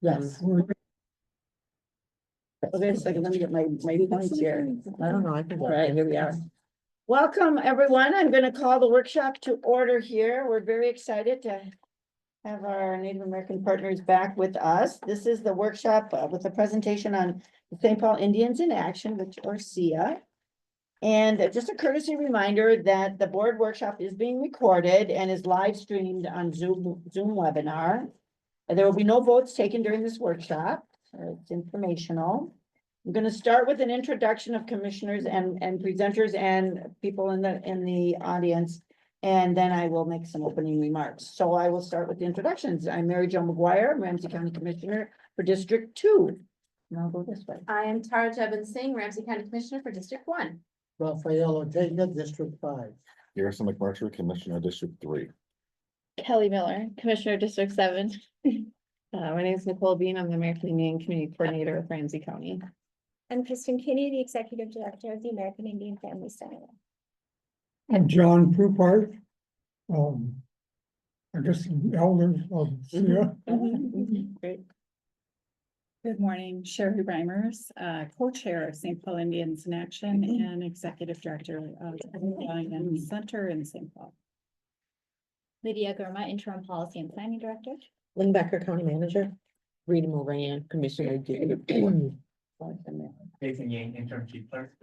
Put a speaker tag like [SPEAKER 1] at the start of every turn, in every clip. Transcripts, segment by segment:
[SPEAKER 1] Yes. Okay, a second, let me get my points here.
[SPEAKER 2] I don't know, I think.
[SPEAKER 1] All right, here we are. Welcome, everyone. I'm going to call the workshop to order here. We're very excited to have our Native American partners back with us. This is the workshop with a presentation on the St. Paul Indians in Action, or SIA. And just a courtesy reminder that the board workshop is being recorded and is live streamed on Zoom webinar. There will be no votes taken during this workshop. It's informational. I'm going to start with an introduction of commissioners and presenters and people in the audience, and then I will make some opening remarks. So I will start with the introductions. I'm Mary Jo McGuire, I'm Ramsey County Commissioner for District 2. And I'll go this way.
[SPEAKER 3] I am Tara Jevon Singh, Ramsey County Commissioner for District 1.
[SPEAKER 2] Rafael Ortega, District 5.
[SPEAKER 4] Garrison McMurtry, Commissioner, District 3.
[SPEAKER 5] Kelly Miller, Commissioner, District 7. My name is Nicole Bean. I'm the American Indian Community Coordinator of Ramsey County.
[SPEAKER 6] I'm Kristen Kinney, the Executive Director of the American Indian Family Center.
[SPEAKER 7] I'm John Poupart. I guess elders of SIA.
[SPEAKER 5] Great.
[SPEAKER 8] Good morning, Sherry Reimers, co-chair of St. Paul Indians in Action and executive director of the Indian Center in St. Paul.
[SPEAKER 6] Lydia Gurma, Interim Policy and Planning Director.
[SPEAKER 2] Lynn Becker, County Manager. Rita Moran, Commissioner.
[SPEAKER 9] Jason Yang, interim chief clerk.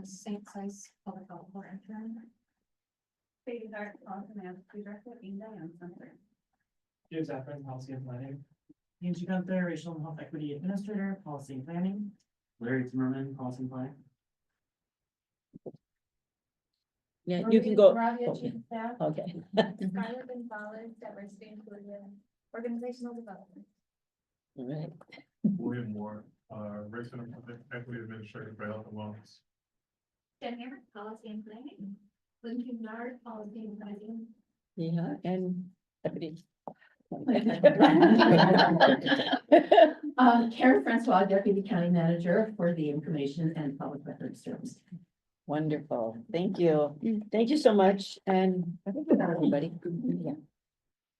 [SPEAKER 3] St. Size Public Health Board intern.
[SPEAKER 8] Katie Dart, director, Inda and Center.
[SPEAKER 9] James Zafran, policy and planning. Ian Chigunther, racial and health equity administrator, policy and planning. Larry Zimmerman, policy and planning.
[SPEAKER 1] Yeah, you can go.
[SPEAKER 6] Rabia,
[SPEAKER 1] Okay.
[SPEAKER 6] Chief of Staff.
[SPEAKER 1] Okay.
[SPEAKER 6] Skylar Gonzalez, Diversity and Inclusion, Organizational Development.
[SPEAKER 1] All right.
[SPEAKER 10] William Moore, racial and equity administrator for health and wellness.
[SPEAKER 6] Jen Hammer, Policy and Planning. Lynn Kinnard, Policy and Planning.
[SPEAKER 1] Yeah, and deputy.
[SPEAKER 3] Karen Francois, Deputy County Manager for the Information and Public Records Service.
[SPEAKER 1] Wonderful. Thank you. Thank you so much. And I think we got everybody. Yeah.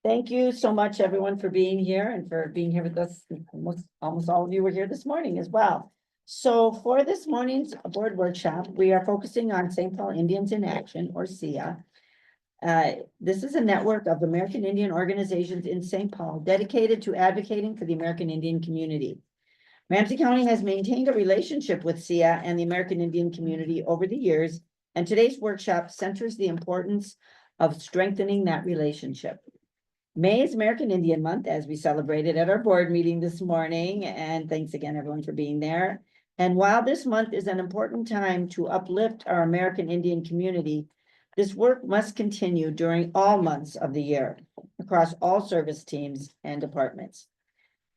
[SPEAKER 1] Thank you so much, everyone, for being here and for being here with us. Almost all of you were here this morning as well. So for this morning's board workshop, we are focusing on St. Paul Indians in Action, or SIA. This is a network of American Indian organizations in St. Paul dedicated to advocating for the American Indian community. Ramsey County has maintained a relationship with SIA and the American Indian community over the years, and today's workshop centers the importance of strengthening that relationship. May is American Indian Month, as we celebrated at our board meeting this morning, and thanks again, everyone, for being there. And while this month is an important time to uplift our American Indian community, this work must continue during all months of the year, across all service teams and departments.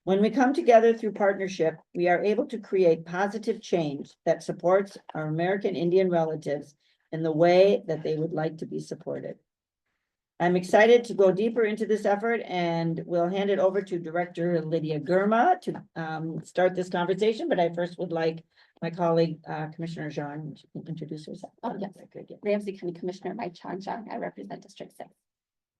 [SPEAKER 1] When we come together through partnership, we are able to create positive change that supports our American Indian relatives in the way that they would like to be supported. I'm excited to go deeper into this effort, and we'll hand it over to Director Lydia Gurma to start this conversation, but I first would like my colleague, Commissioner Jean, to introduce herself.
[SPEAKER 3] Oh, yes. Ramsey County Commissioner Mike Chong. I represent District 6.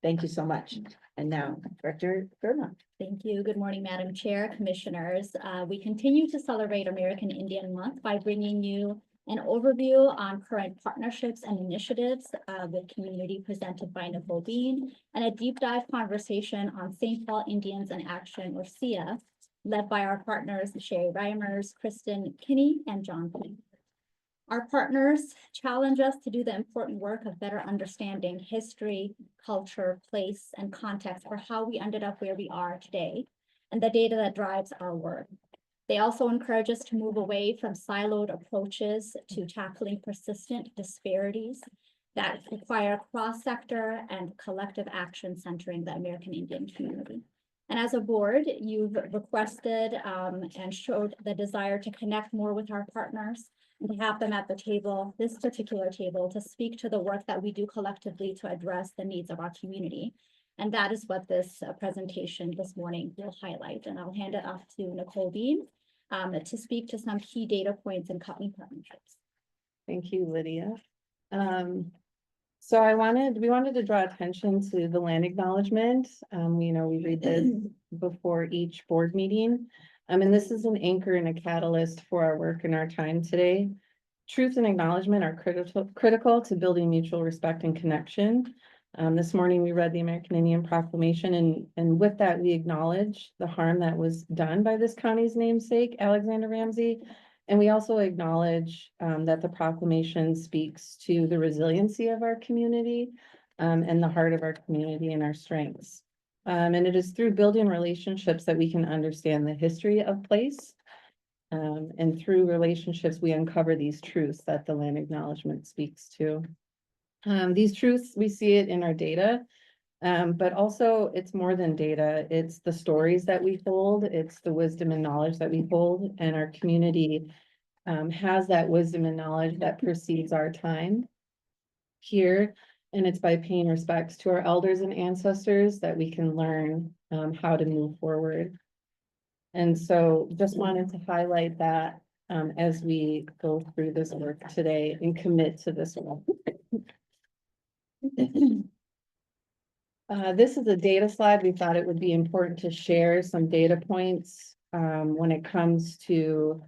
[SPEAKER 1] Thank you so much. And now, Director Gurma.
[SPEAKER 6] Thank you. Good morning, Madam Chair, Commissioners. We continue to celebrate American Indian Month by bringing you an overview on current partnerships and initiatives with community presented by Nicole Bean, and a deep dive conversation on St. Paul Indians in Action, or SIA, led by our partners, Sherry Reimers, Kristen Kinney, and John Bean. Our partners challenge us to do the important work of better understanding history, culture, place, and context for how we ended up where we are today, and the data that drives our work. They also encourage us to move away from siloed approaches to tackling persistent disparities that require cross-sector and collective action centering the American Indian community. And as a board, you've requested and showed the desire to connect more with our partners and to have them at the table, this particular table, to speak to the work that we do collectively to address the needs of our community. And that is what this presentation this morning will highlight. And I'll hand it off to Nicole Bean to speak to some key data points and company partnerships.
[SPEAKER 5] Thank you, Lydia. So we wanted to draw attention to the land acknowledgement. We read this before each board meeting. And this is an anchor and a catalyst for our work and our time today. Truth and acknowledgement are critical to building mutual respect and connection. This morning we read the American Indian Proclamation, and with that, we acknowledge the harm that was done by this county's namesake, Alexander Ramsey. And we also acknowledge that the proclamation speaks to the resiliency of our community and the heart of our community and our strengths. And it is through building relationships that we can understand the history of place. And through relationships, we uncover these truths that the land acknowledgement speaks to. These truths, we see it in our data, but also it's more than data. It's the stories that we hold. It's the wisdom and knowledge that we hold, and our community has that wisdom and knowledge that precedes our time here. And it's by paying respects to our elders and ancestors that we can learn how to move forward. And so just wanted to highlight that as we go through this work today and commit to this work. This is a data slide. We thought it would be important to share some data points when it comes to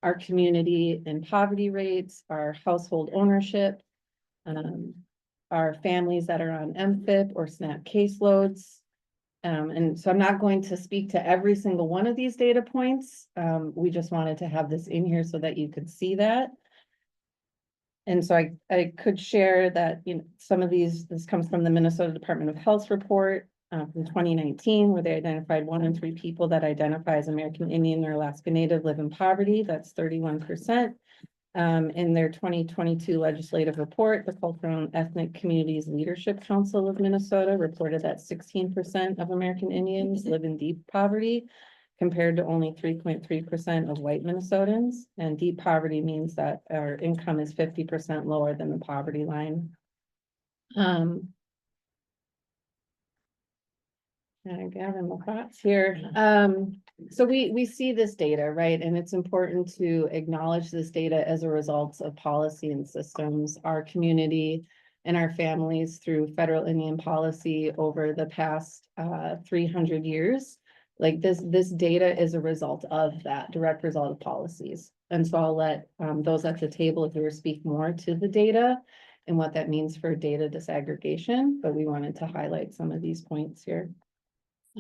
[SPEAKER 5] our community and poverty rates, our household ownership, our families that are on MFIP or SNAP caseloads. And so I'm not going to speak to every single one of these data points. We just wanted to have this in here so that you could see that. And so I could share that, some of this comes from the Minnesota Department of Health report from 2019, where they identified 1 in 3 people that identify as American Indian or Alaska Native live in poverty. That's 31%. In their 2022 legislative report, the Cultural and Ethnic Communities Leadership Council of Minnesota reported that 16% of American Indians live in deep poverty, compared to only 3.3% of white Minnesotans. And deep poverty means that our income is 50% lower than the poverty line. I gather my thoughts here. So we see this data, right? And it's important to acknowledge this data as a result of policy and systems. Our community and our families through federal Indian policy over the past 300 years. Like this data is a result of that, direct result of policies. And so I'll let those at the table here speak more to the data and what that means for data disaggregation, but we wanted to highlight some of these points here.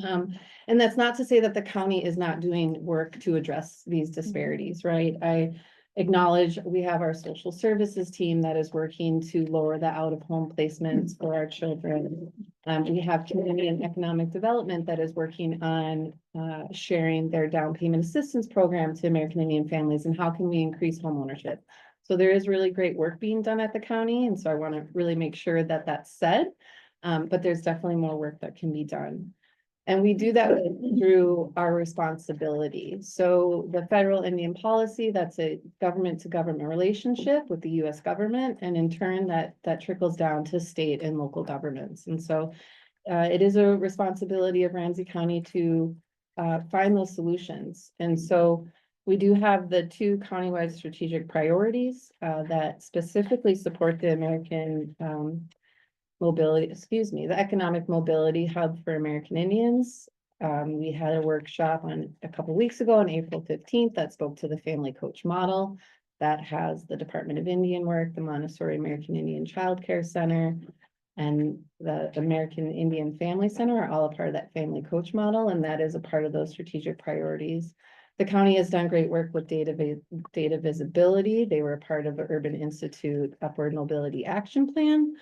[SPEAKER 5] And that's not to say that the county is not doing work to address these disparities, right? I acknowledge we have our social services team that is working to lower the out-of-home placements for our children. We have community and economic development that is working on sharing their down payment assistance program to American Indian families and how can we increase homeownership. So there is really great work being done at the county, and so I want to really make sure that that's said, but there's definitely more work that can be done. And we do that through our responsibility. So the federal Indian policy, that's a government to government relationship with the US government. And in turn, that trickles down to state and local governments. And so it is a responsibility of Ramsey County to find those solutions. And so we do have the 2 countywide strategic priorities that specifically support the American the economic mobility hub for American Indians. We had a workshop a couple of weeks ago on April 15th that spoke to the family coach model that has the Department of Indian Work, the Montessori American Indian Child Care Center, and the American Indian Family Center are all a part of that family coach model, and that is a part of those strategic priorities. The county has done great work with data visibility. They were a part of the Urban Institute Upward Mobility Action Plan.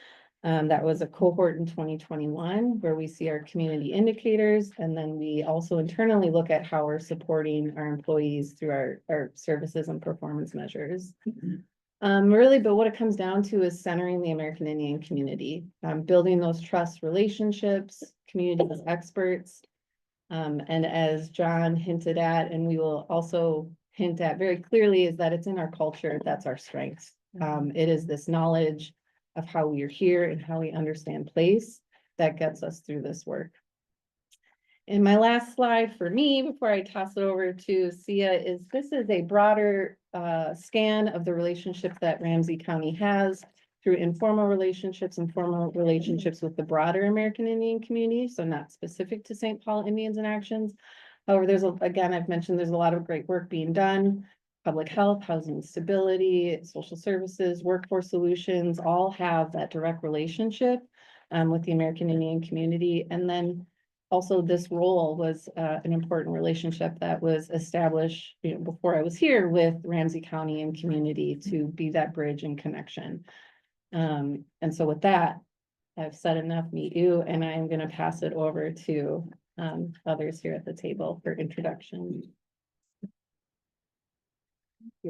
[SPEAKER 5] That was a cohort in 2021 where we see our community indicators. And then we also internally look at how we're supporting our employees through our services and performance measures. Really, but what it comes down to is centering the American Indian community, building those trust relationships, community with experts. And as John hinted at, and we will also hint at very clearly, is that it's in our culture, that's our strength. It is this knowledge of how we are here and how we understand place that gets us through this work. And my last slide for me, before I toss it over to Sia, is this is a broader scan of the relationship that Ramsey County has through informal relationships and formal relationships with the broader American Indian community, so not specific to St. Paul Indians in Actions. However, again, I've mentioned there's a lot of great work being done. Public health, housing stability, social services, workforce solutions, all have that direct relationship with the American Indian community. And then also this role was an important relationship that was established, before I was here with Ramsey County and community to be that bridge and connection. And so with that, I've said enough, meet you, and I am going to pass it over to others here at the table for introduction.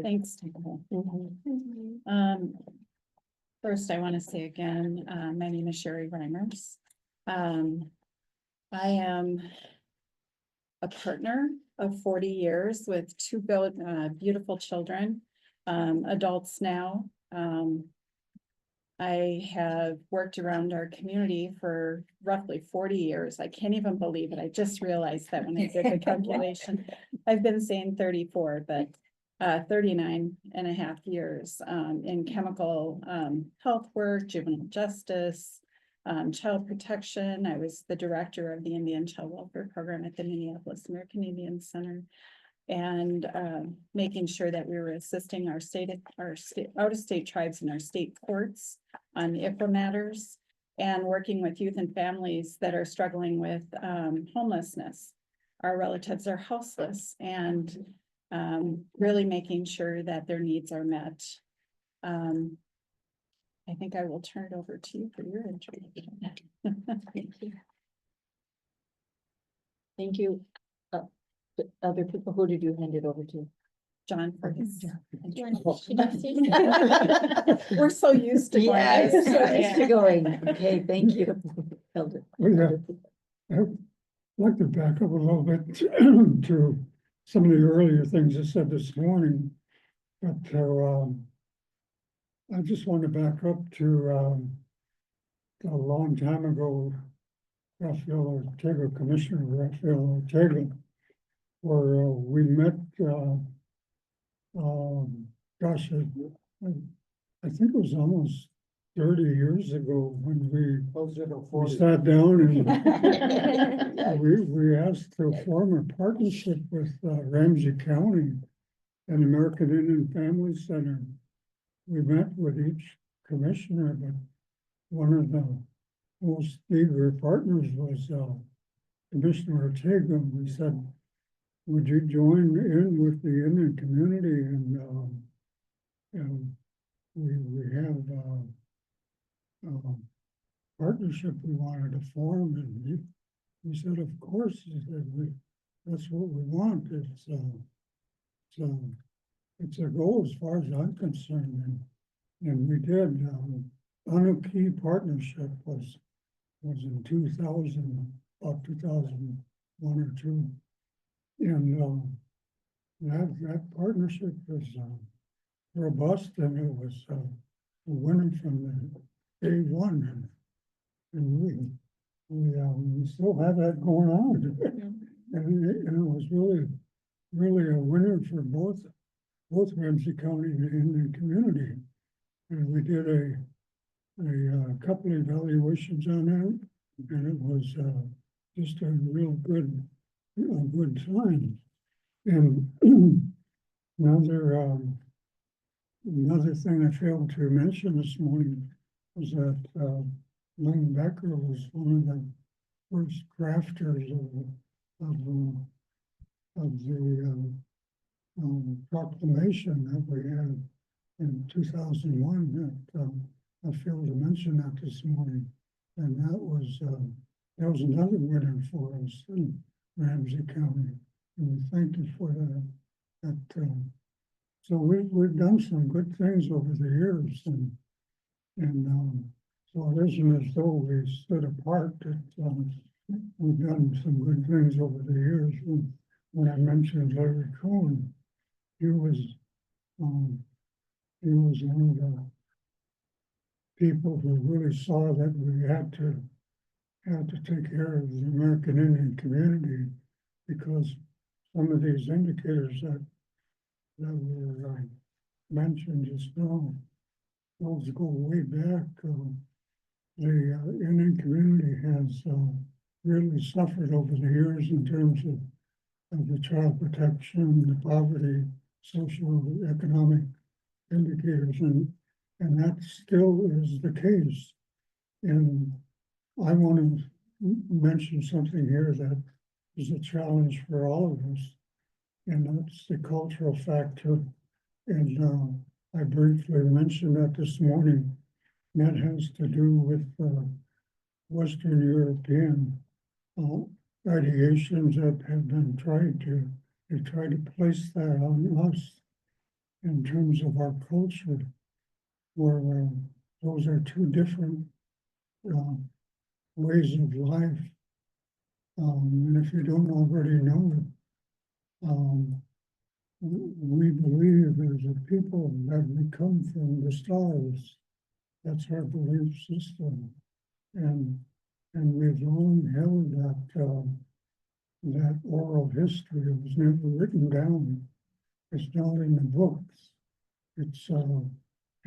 [SPEAKER 8] Thanks, Nicole.
[SPEAKER 5] Mhm.
[SPEAKER 8] First, I want to say again, my name is Sherry Reimers. I am a partner of 40 years with two beautiful children, adults now. I have worked around our community for roughly 40 years. I can't even believe it. I just realized that when I did the calculation. I've been saying 34, but 39 and a half years in chemical health work, juvenile justice, child protection. I was the director of the Indian Child Welfare Program at the Minneapolis American Indian Center, and making sure that we were assisting our out-of-state tribes in our state courts on IFRA matters, and working with youth and families that are struggling with homelessness. Our relatives are houseless, and really making sure that their needs are met. I think I will turn it over to you for your introduction.
[SPEAKER 1] Thank you. Thank you. Other people, who did you hand it over to?
[SPEAKER 8] John first.
[SPEAKER 6] Do you want to introduce
[SPEAKER 8] We're so used to. going
[SPEAKER 1] Yes,
[SPEAKER 8] this
[SPEAKER 1] so
[SPEAKER 8] way.
[SPEAKER 1] used to going. Okay, thank you. Elder.
[SPEAKER 7] Well, yeah. I'd like to back up a little bit to some of the earlier things I said this morning. But I just want to back up to a long time ago, Commissioner Raphael Ortega, where we met, gosh, I think it was almost 30 years ago when we sat down and we asked to form a partnership with Ramsey County and American Indian Family Center. We met with each commissioner, but one of the most eager partners was Commissioner Ortega. We said, would you join in with the Indian community? And we have partnership we wanted to form, and he said, of course. He said, that's what we want. It's a goal as far as I'm concerned, and we did. Key partnership was in 2000, about 2001 or two, and that partnership was robust, and it was a winner from the day one, and we still have that going on, and it was really a winner for both Ramsey County and the Indian community. And we did a couple of evaluations on that, and it was just a real good time. And another thing I failed to mention this morning was that Lynn Becker was one of the first crafters of the proclamation that we had in 2001. That I failed to mention that this morning, and that was another winner for us in Ramsey County, and we thank you for that. So we've done some good things over the years, and so it isn't as though we stood apart. We've done some good things over the years. When I mentioned Larry Cohen, he was one of the people who really saw that we had to take care of the American Indian community, because some of these indicators that were mentioned just now those go way back. The Indian community has really suffered over the years in terms of the child protection, the poverty, social, economic indicators, and that still is the case. And I want to mention something here that is a challenge for all of us, and that's the cultural factor. And I briefly mentioned that this morning. That has to do with Western European ideations that have been they try to place that on us in terms of our culture, where those are two different ways of life. And if you don't already know it, we believe as a people that we come from the stars. That's our belief system. And we've long held that oral history. It was never written down. It's not in the books. It's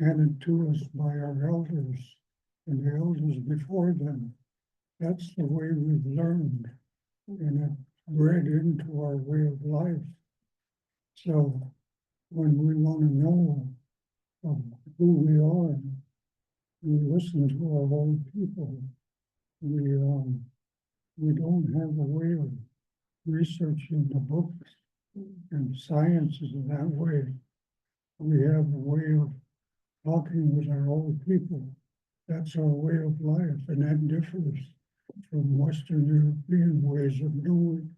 [SPEAKER 7] handed to us by our elders and the elders before them. That's the way we've learned, and it bred into our way of life. So when we want to know who we are, we listen to our old people. We don't have a way of researching the books, and science is that way. We have a way of talking with our old people. That's our way of life, and that differs from Western European ways of knowing.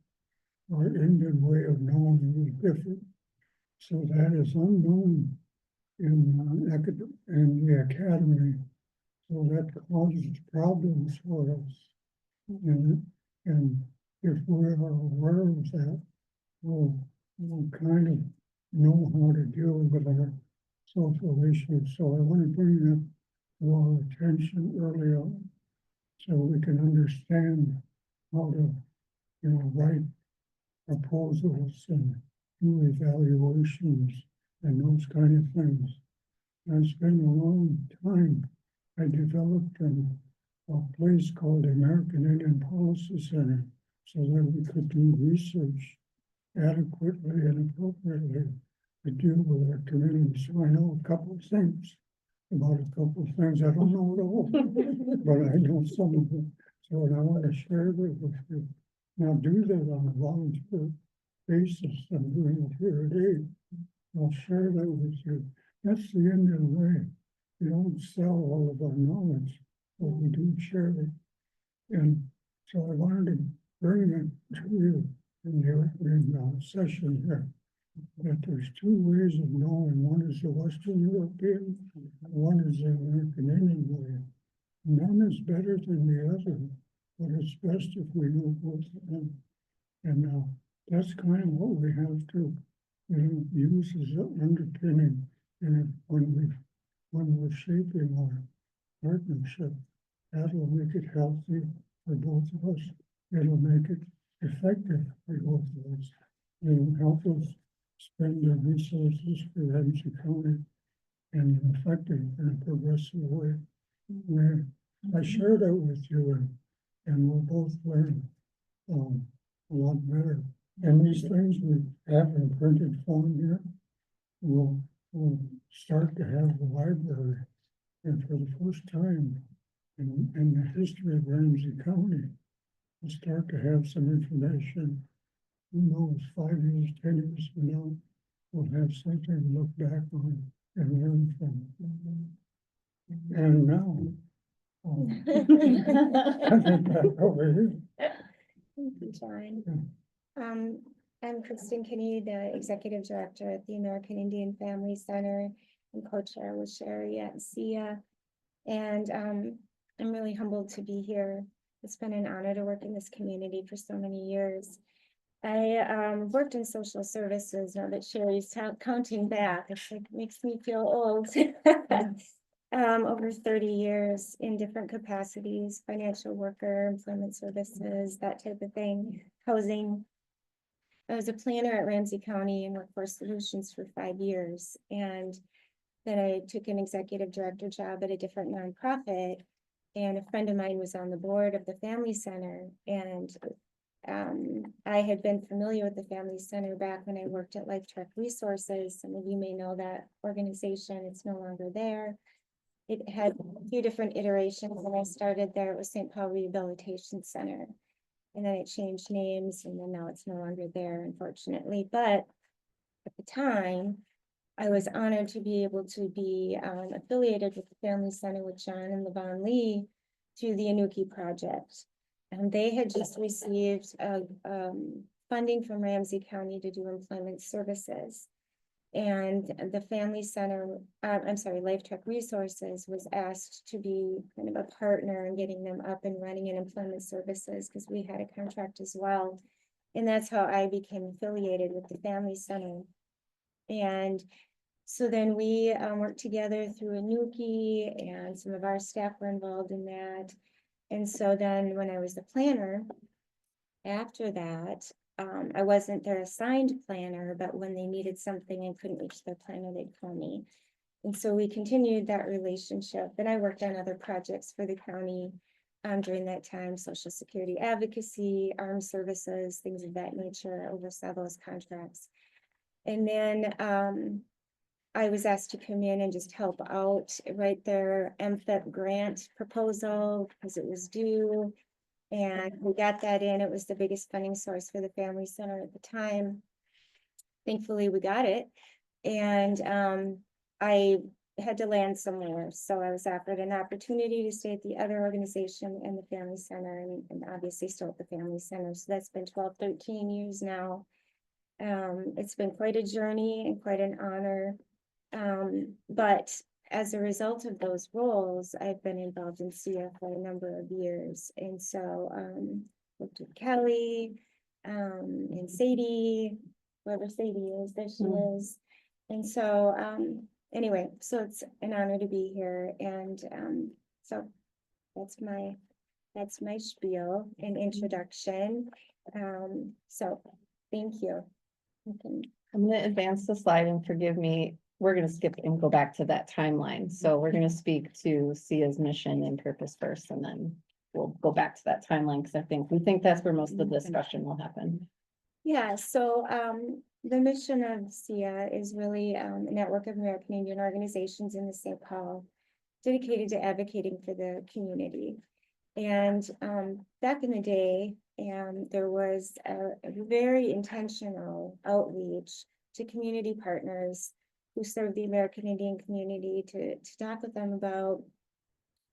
[SPEAKER 7] Our Indian way of knowing is different. So that is unknown in the academy. So that causes problems for us. And if we are aware of that, we'll kind of know how to deal with our social issues. So I want to bring that to our attention early on, so we can understand how to, write proposals and do evaluations and those kind of things. And it's been a long time. I developed a place called the American Indian Policy Center so that we could do research adequately and appropriately to deal with our community. So I know a couple of things about a couple of things. I don't know it all, but I know some of them. So I want to share that with you. Now do that on a volunteer basis. I'm doing it here today. I'll share that with you. That's the Indian way. We don't sell all of our knowledge, but we do share it. And so I wanted to bring it to you in the session here, that there's two ways of knowing. One is the Western European, one is the American Indian way. None is better than the other, but it's best if we know both of them. And that's kind of what we have to use as an underpinning when we're shaping our partnership. That'll make it healthy for both of us. It'll make it effective for both of us. It'll help us spend the resources for Ramsey County in an effective and progressive way. I share that with you, and we'll both learn a lot better. And these things we have in printed form here, we'll start to have the library. And for the first time in the history of Ramsey County, we'll start to have some information. Who knows, 5 years, 10 years from now, we'll have something to look back on and learn from. And now, over here.
[SPEAKER 11] Thank you, John. I'm Kristen Kinney, the Executive Director at the American Indian Family Center, and co-chair with Sherry at SIA. And I'm really humbled to be here. It's been an honor to work in this community for so many years. I worked in social services. Now that Sherry's counting back, it's like makes me feel old. Over 30 years in different capacities: financial worker, employment services, that type of thing, housing. I was a planner at Ramsey County and Workforce Solutions for 5 years. And Then I took an executive director job at a different nonprofit. And a friend of mine was on the board of the Family Center, and I had been familiar with the Family Center back when I worked at Life Track Resources. Some of you may know that organization. It's no longer there. It had a few different iterations. When I started there, it was St. Paul Rehabilitation Center. And then it changed names, and then now it's no longer there, unfortunately. But at the time, I was honored to be able to be affiliated with the Family Center with John and Levon Lee through the Anuki project. And they had just received funding from Ramsey County to do employment services. And the Family Center, Life Track Resources was asked to be kind of a partner in getting them up and running in employment services, because we had a contract as well. And that's how I became affiliated with the Family Center. And so then we worked together through Anuki, and some of our staff were involved in that. And so then when I was the planner, after that, I wasn't their assigned planner, but when they needed something and couldn't reach their planner, they'd call me. And so we continued that relationship. And I worked on other projects for the county during that time, Social Security advocacy, armed services, things of that nature, oversaw those contracts. And then I was asked to come in and just help out, write their MFEP grant proposal because it was due. And we got that in. It was the biggest funding source for the Family Center at the time. Thankfully, we got it. And I had to land somewhere. So I was offered an opportunity to stay at the other organization and the Family Center, and obviously still at the Family Center. So that's been 12, 13 years now. It's been quite a journey and quite an honor. But as a result of those roles, I've been involved in SIA for a number of years. And so worked with Kelly and Sadie, whoever Sadie is, there she is. And so anyway, so it's an honor to be here. And so that's my spiel and introduction. So thank you.
[SPEAKER 5] I'm gonna advance the slide and forgive me. We're gonna skip and go back to that timeline. So we're gonna speak to SIA's mission and purpose first, and then we'll go back to that timeline, because we think that's where most of the discussion will happen.
[SPEAKER 11] Yeah, so the mission of SIA is really a network of American Indian organizations in the St. Paul dedicated to advocating for the community. And back in the day, there was a very intentional outreach to community partners who serve the American Indian community to talk with them about,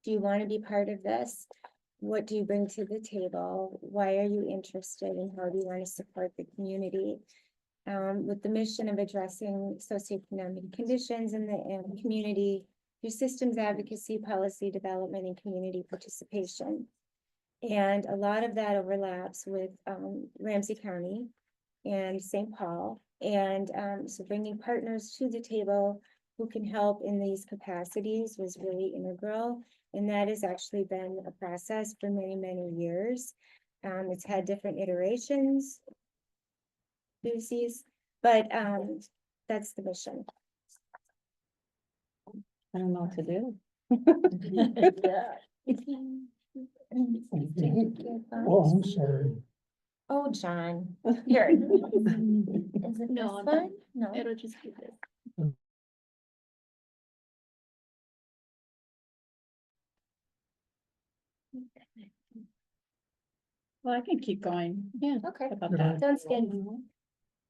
[SPEAKER 11] do you want to be part of this? What do you bring to the table? Why are you interested, and how do you want to support the community? With the mission of addressing socioeconomic conditions in the community through systems advocacy, policy development, and community participation. And a lot of that overlaps with Ramsey County and St. Paul. And so bringing partners to the table who can help in these capacities was really integral. And that has actually been a process for many, many years. It's had different iterations, but that's the mission.
[SPEAKER 5] I don't know what to do.
[SPEAKER 7] Oh, I'm sorry.
[SPEAKER 11] Oh, John, here. Is it
[SPEAKER 6] No,
[SPEAKER 11] this one? No.
[SPEAKER 6] It'll just be this.
[SPEAKER 8] Well, I can keep going.
[SPEAKER 5] Yeah.
[SPEAKER 11] Okay.
[SPEAKER 8] How about that?
[SPEAKER 11] Sounds good.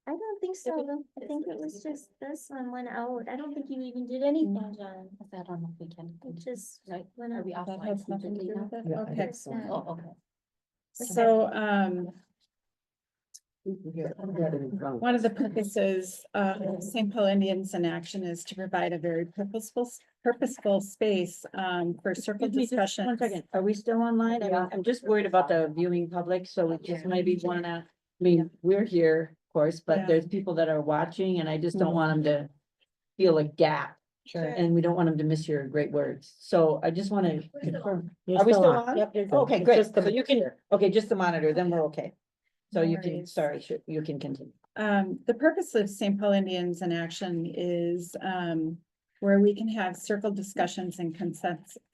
[SPEAKER 11] I don't think so. I think it was just this one went out. I don't think you even did anything, John.
[SPEAKER 2] I don't know if we can.
[SPEAKER 11] It just
[SPEAKER 2] Right.
[SPEAKER 11] went
[SPEAKER 2] Are
[SPEAKER 11] out.
[SPEAKER 2] we
[SPEAKER 8] That
[SPEAKER 2] offline
[SPEAKER 8] has nothing to
[SPEAKER 2] completely
[SPEAKER 8] do
[SPEAKER 2] now?
[SPEAKER 8] with it?
[SPEAKER 5] Yeah, I
[SPEAKER 8] Okay.
[SPEAKER 5] think so.
[SPEAKER 2] Oh, okay.
[SPEAKER 8] So, one of the purposes of St. Paul Indians in Action is to provide a very purposeful space for circle
[SPEAKER 1] Excuse me, just
[SPEAKER 8] discussions.
[SPEAKER 1] 1 second. Are we still online? I mean, I'm just worried about the viewing public, so we just maybe wanna, I mean, we're here, of course, but
[SPEAKER 8] Yeah.
[SPEAKER 1] there's people that are watching, and I just don't want them to feel a gap.
[SPEAKER 5] Sure.
[SPEAKER 1] And we don't want them to miss your great words. So I just wanna confirm.
[SPEAKER 5] You're
[SPEAKER 1] Are we still
[SPEAKER 5] on.
[SPEAKER 1] on?
[SPEAKER 5] Yep, you're good.
[SPEAKER 1] Okay,
[SPEAKER 5] It's
[SPEAKER 1] great.
[SPEAKER 5] just the
[SPEAKER 1] So you can, okay, just the monitor, then we're okay. So
[SPEAKER 8] No
[SPEAKER 1] you can,
[SPEAKER 8] worries.
[SPEAKER 1] sorry, you can continue.
[SPEAKER 8] The purpose of St. Paul Indians in Action is where we can have circle discussions and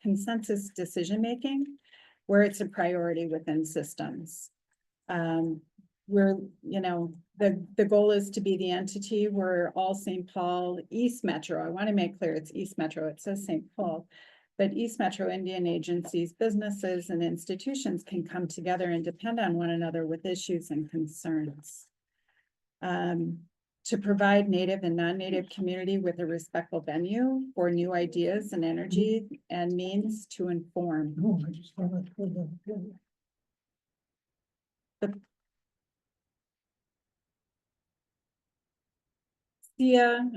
[SPEAKER 8] consensus decision-making, where it's a priority within systems. We're, you know, the goal is to be the entity where all St. Paul East Metro, I want to make clear it's East Metro, it says St. Paul, but East Metro Indian agencies, businesses and institutions can come together and depend on one another with issues and concerns. To provide native and non-native community with a respectful venue for new ideas and energy and means to inform.
[SPEAKER 7] No, I just thought I'd put that together.
[SPEAKER 8] SIA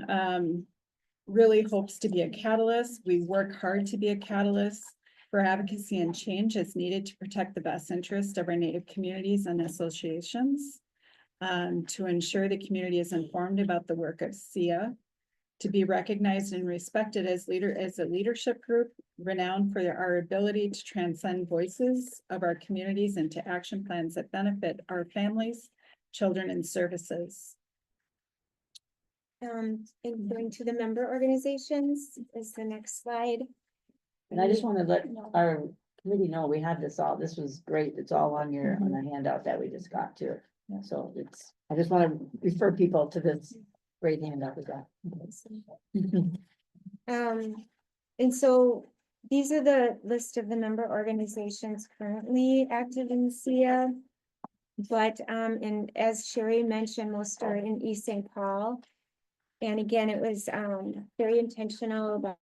[SPEAKER 8] really hopes to be a catalyst. We work hard to be a catalyst for advocacy and change as needed to protect the best interest of our Native communities and associations. To ensure the community is informed about the work of SIA, to be recognized and respected as a leadership group renowned for our ability to transcend voices of our communities into action plans that benefit our families, children, and services.
[SPEAKER 11] And going to the member organizations is the next slide.
[SPEAKER 1] And I just want to let our committee know we had this all, this was great. It's all on on the handout that we just got to. So I just want to refer people to this great handout we got.
[SPEAKER 11] And so these are the list of the member organizations currently active in SIA. But, and as Sherry mentioned, most are in East St. Paul. And again, it was, very intentional about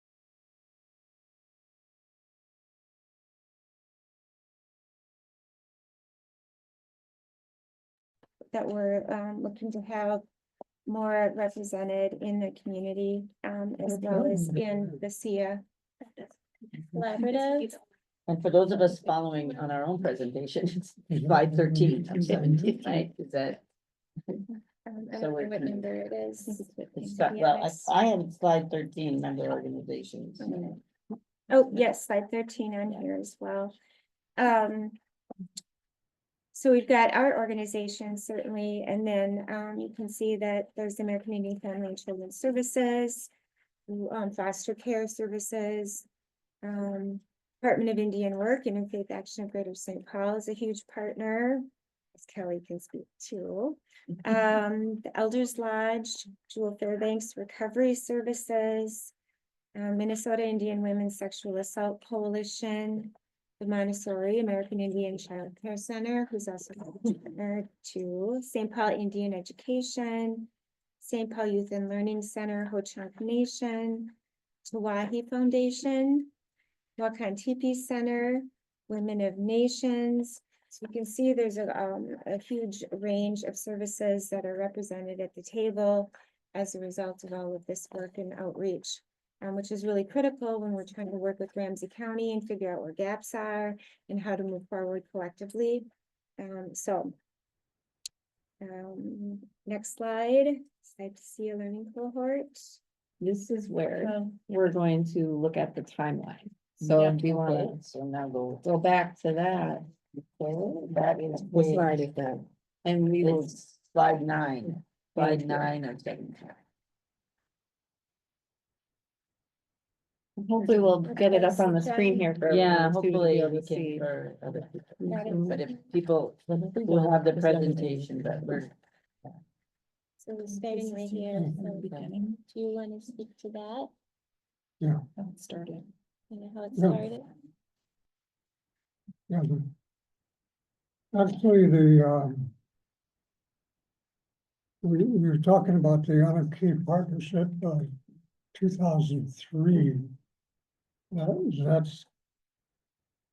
[SPEAKER 11] that we're, looking to have more represented in the community, as well as in the SIA collaborative.
[SPEAKER 1] And for those of us following on our own presentation, it's slide 13 of 17, right? Is that?
[SPEAKER 11] I
[SPEAKER 1] So
[SPEAKER 11] don't know
[SPEAKER 1] we're-
[SPEAKER 11] what number it is.
[SPEAKER 1] It's got, well, I have slide 13 member organizations.
[SPEAKER 11] Oh, yes, slide 13 on here as well. So we've got our organization certainly, and then you can see that there's the American Indian Family and Children's Services, foster care services, Department of Indian Work and Interfaith Action of Greater St. Paul is a huge partner, as Kelly can speak to. The Elders Lodge, Jewel Fairbanks Recovery Services, Minnesota Indian Women's Sexual Assault Coalition, the Montessori American Indian Child Care Center, who's also a partner to St. Paul Indian Education, St. Paul Youth and Learning Center, Ho-Chunk Nation, Tawahi Foundation, Wakan Tipi Center, Women of Nations. So you can see there's a huge range of services that are represented at the table as a result of all of this work and outreach. Which is really critical when we're trying to work with Ramsey County and figure out where gaps are and how to move forward collectively. Next slide, slide to see a learning cohort.
[SPEAKER 5] This is where we're going to look at the timeline. So do you want to
[SPEAKER 1] So now
[SPEAKER 5] go back to that?
[SPEAKER 1] that is
[SPEAKER 5] What
[SPEAKER 1] big.
[SPEAKER 5] slide is that? And we will,
[SPEAKER 1] It's slide 9, slide
[SPEAKER 5] Thank you.
[SPEAKER 1] 9 of 17.
[SPEAKER 5] hopefully we'll get it up on the screen here for
[SPEAKER 1] Yeah,
[SPEAKER 5] everyone too, to be
[SPEAKER 1] hopefully
[SPEAKER 5] able
[SPEAKER 1] we
[SPEAKER 5] to see.
[SPEAKER 1] can for other people.
[SPEAKER 11] Got it.
[SPEAKER 1] But if people will have the presentation, but we're.
[SPEAKER 11] So we're starting right here. So do you want to speak to that?
[SPEAKER 7] Yeah.
[SPEAKER 11] How it started. How it
[SPEAKER 7] Yeah.
[SPEAKER 11] started?
[SPEAKER 7] Yeah, actually, we were talking about the Anarchy Partnership, 2003. That's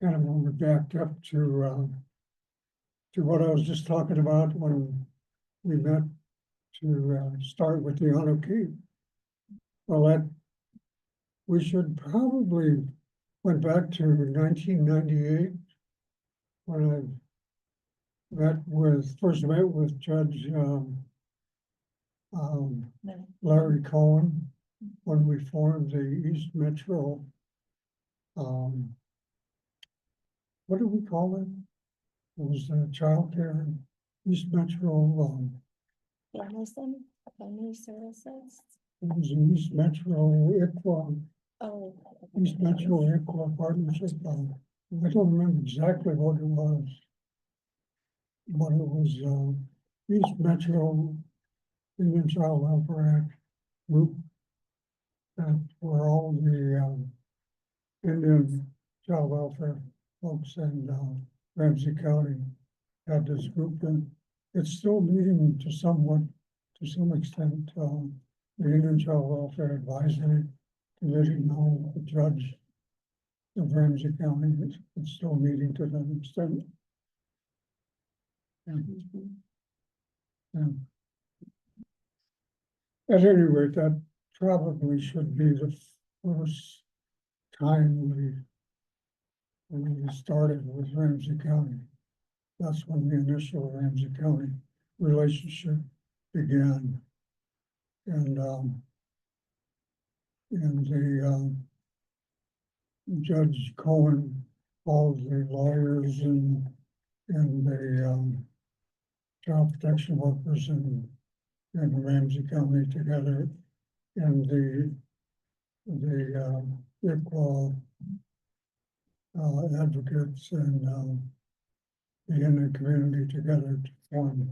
[SPEAKER 7] kind of when we backed up to what I was just talking about when we met to start with the Anarchy. Well, we should probably went back to 1998 when I first met with Judge Larry Cohen when we formed the East Metro. What do we call it? It was childcare East Metro.
[SPEAKER 11] Family Center, Family Services.
[SPEAKER 7] It was an East Metro ICWA,
[SPEAKER 11] Oh.
[SPEAKER 7] East Metro ICWA partnership. I don't remember exactly what it was. But it was, East Metro Indian Child Welfare Act group. That were all the, Indian child welfare folks in, Ramsey County had this group, and it's still meeting to some extent, the Indian Child Welfare Advisory Committee, now the judge of Ramsey County, it's still meeting to that extent. And at any rate, that probably should be the first time we started with Ramsey County. That's when the initial Ramsey County relationship began. And the Judge Cohen, all the lawyers and the child protection workers in Ramsey County together, and the ICWA advocates and the Indian community together to form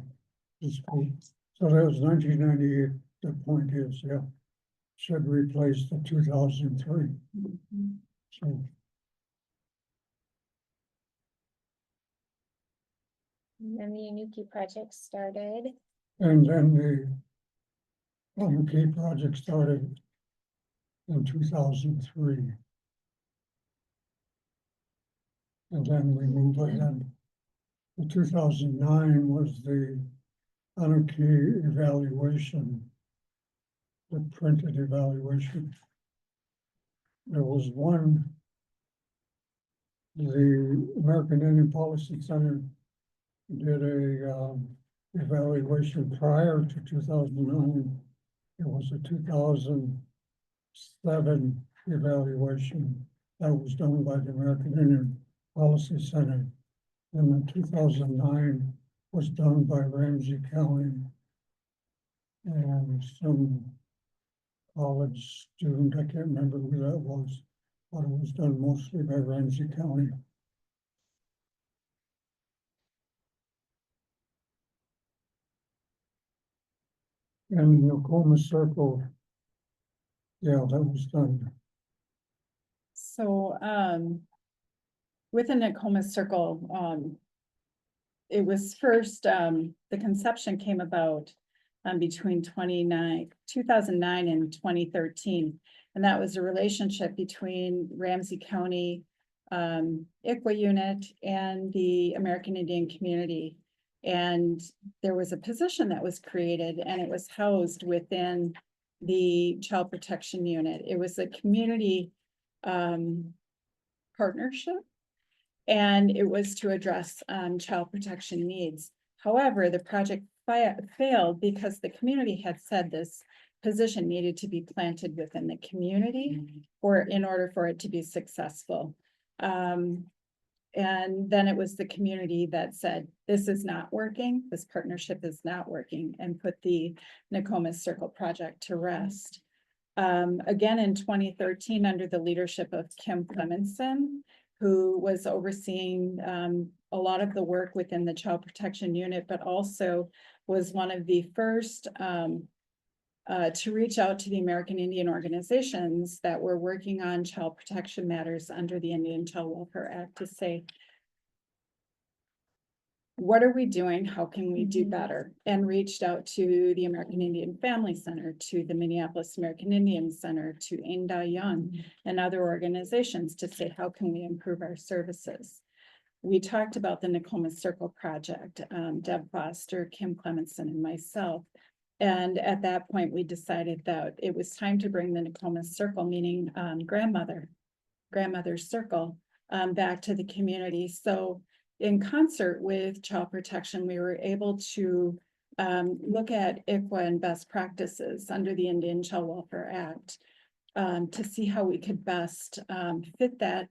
[SPEAKER 7] this group. So that was 1998. The point is, yeah, should replace the 2003. So.
[SPEAKER 11] And then the Unuki project started.
[SPEAKER 7] And then the key project started in 2003. And then we moved ahead. The 2009 was the Anuki evaluation, the printed evaluation. There was one, the American Indian Policy Center did a evaluation prior to 2009. It was a 2007 evaluation that was done by the American Indian Policy Center. And the 2009 was done by Ramsey County and some college student, I can't remember who that was, but it was done mostly by Ramsey County. And Nokomis Circle, yeah, that was done.
[SPEAKER 8] So, within the Nokomis Circle, it was first, the conception came about between 2009 and 2013. And that was a relationship between Ramsey County, ICWA unit and the American Indian community. And there was a position that was created and it was housed within the child protection unit. It was a community partnership, and it was to address child protection needs. However, the project failed because the community had said this position needed to be planted within the community in order for it to be successful. And then it was the community that said, this is not working, this partnership is not working, and put the Nokomis Circle project to rest. Again, in 2013, under the leadership of Kim Clemenson, who was overseeing a lot of the work within the child protection unit, but also was one of the first to reach out to the American Indian organizations that were working on child protection matters under the Indian Child Welfare Act to say, what are we doing? How can we do better? And reached out to the American Indian Family Center, to the Minneapolis American Indian Center, to Ainda Young and other organizations to say, how can we improve our services? We talked about the Nokomis Circle project, Deb Foster, Kim Clemenson, and myself. And at that point, we decided that it was time to bring the Nokomis Circle, meaning grandmother's circle, back to the community. So in concert with child protection, we were able to look at ICWA and best practices under the Indian Child Welfare Act to see how we could best fit that